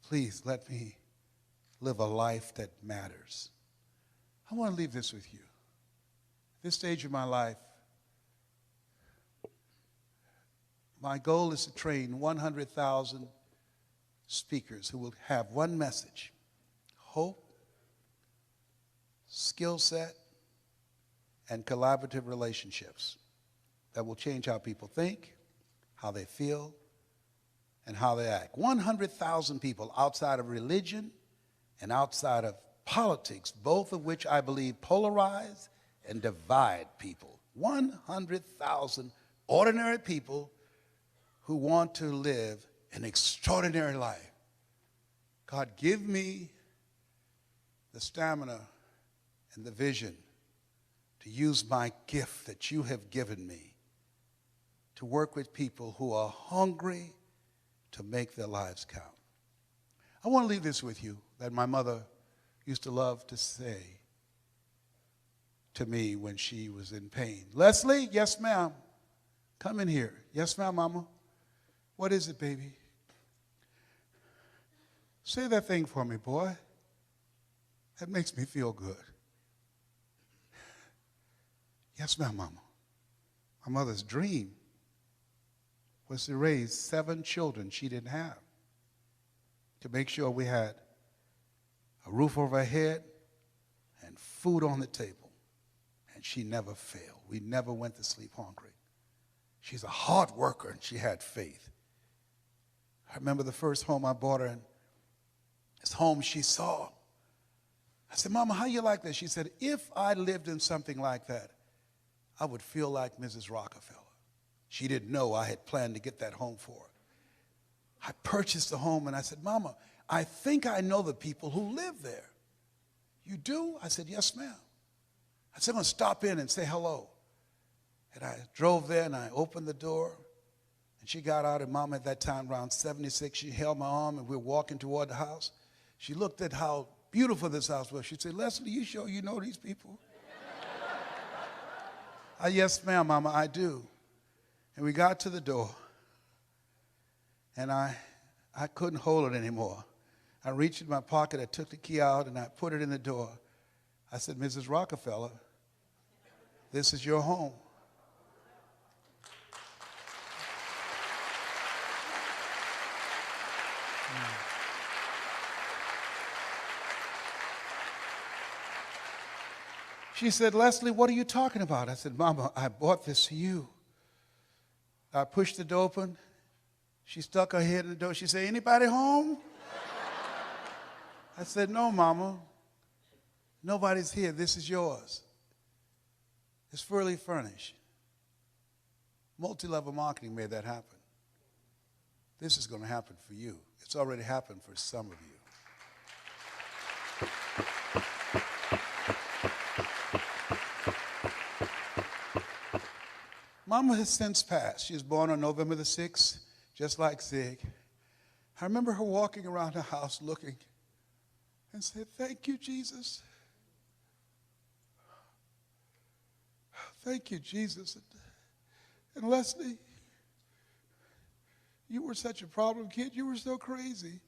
Please let me live a life that matters. I want to leave this with you. At this stage of my life, my goal is to train 100,000 speakers who will have one message: hope, skill set, and collaborative relationships that will change how people think, how they feel, and how they act. 100,000 people outside of religion and outside of politics, both of which I believe polarize and divide people. 100,000 ordinary people who want to live an extraordinary life. God, give me the stamina and the vision to use my gift that you have given me to work with people who are hungry to make their lives count. I want to leave this with you that my mother used to love to say to me when she was in pain. Leslie, yes, ma'am. Come in here. Yes, ma'am, mama. What is it, baby? Say that thing for me, boy. That makes me feel good. Yes, ma'am, mama. My mother's dream was to raise 7 children she didn't have, to make sure we had a roof over our head and food on the table. And she never failed. We never went to sleep hungry. She's a hard worker, and she had faith. I remember the first home I bought her, and this home she saw. I said, Mama, how you like this? She said, if I lived in something like that, I would feel like Mrs. Rockefeller. She didn't know I had planned to get that home for her. I purchased the home, and I said, Mama, I think I know the people who live there. You do? I said, yes, ma'am. I said, I'm going to stop in and say hello. And I drove there, and I opened the door, and she got out, and Mama at that time, around 76, she held my arm, and we were walking toward the house. She looked at how beautiful this house was. She said, Leslie, you sure you know these people? Yes, ma'am, Mama, I do. And we got to the door, and I couldn't hold it anymore. I reached in my pocket, I took the key out, and I put it in the door. I said, Mrs. Rockefeller, this is your home. She said, Leslie, what are you talking about? I said, Mama, I bought this for you. I pushed the door open. She stuck her head in the door. She said, anybody home? I said, no, Mama. Nobody's here. This is yours. It's fully furnished. Multi-level marketing made that happen. This is going to happen for you. It's already happened for some of you. Mama has since passed. She was born on November the 6th, just like Zig. I remember her walking around the house looking and said, thank you, Jesus. Thank you, Jesus. And Leslie, you were such a problem kid. You were so crazy.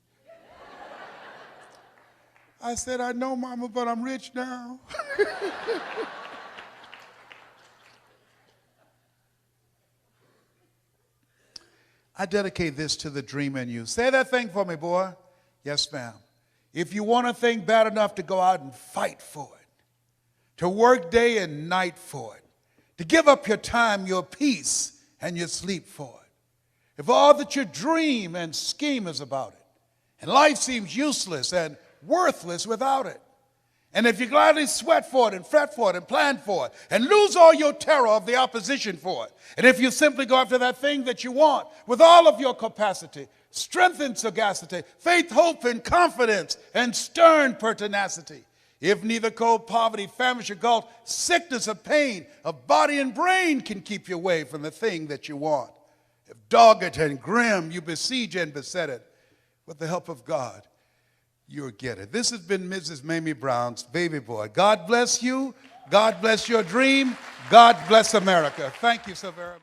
I said, I know, Mama, but I'm rich now. I dedicate this to the dream in you. Say that thing for me, boy. Yes, ma'am. If you want a thing bad enough to go out and fight for it, to work day and night for it, to give up your time, your peace, and your sleep for it. If all that you dream and scheme is about it, and life seems useless and worthless without it, and if you gladly sweat for it and fret for it and plan for it and lose all your terror of the opposition for it, and if you simply go after that thing that you want with all of your capacity, strength and sagacity, faith, hope, and confidence, and stern pertinacity, if neither cold, poverty, famish, or gulf, sickness or pain of body and brain can keep you away from the thing that you want, if dogged and grim you besiege and beset it, with the help of God, you'll get it. This has been Mrs. Mamie Brown's Baby Boy. God bless you. God bless your dream. God bless America. Thank you so very much.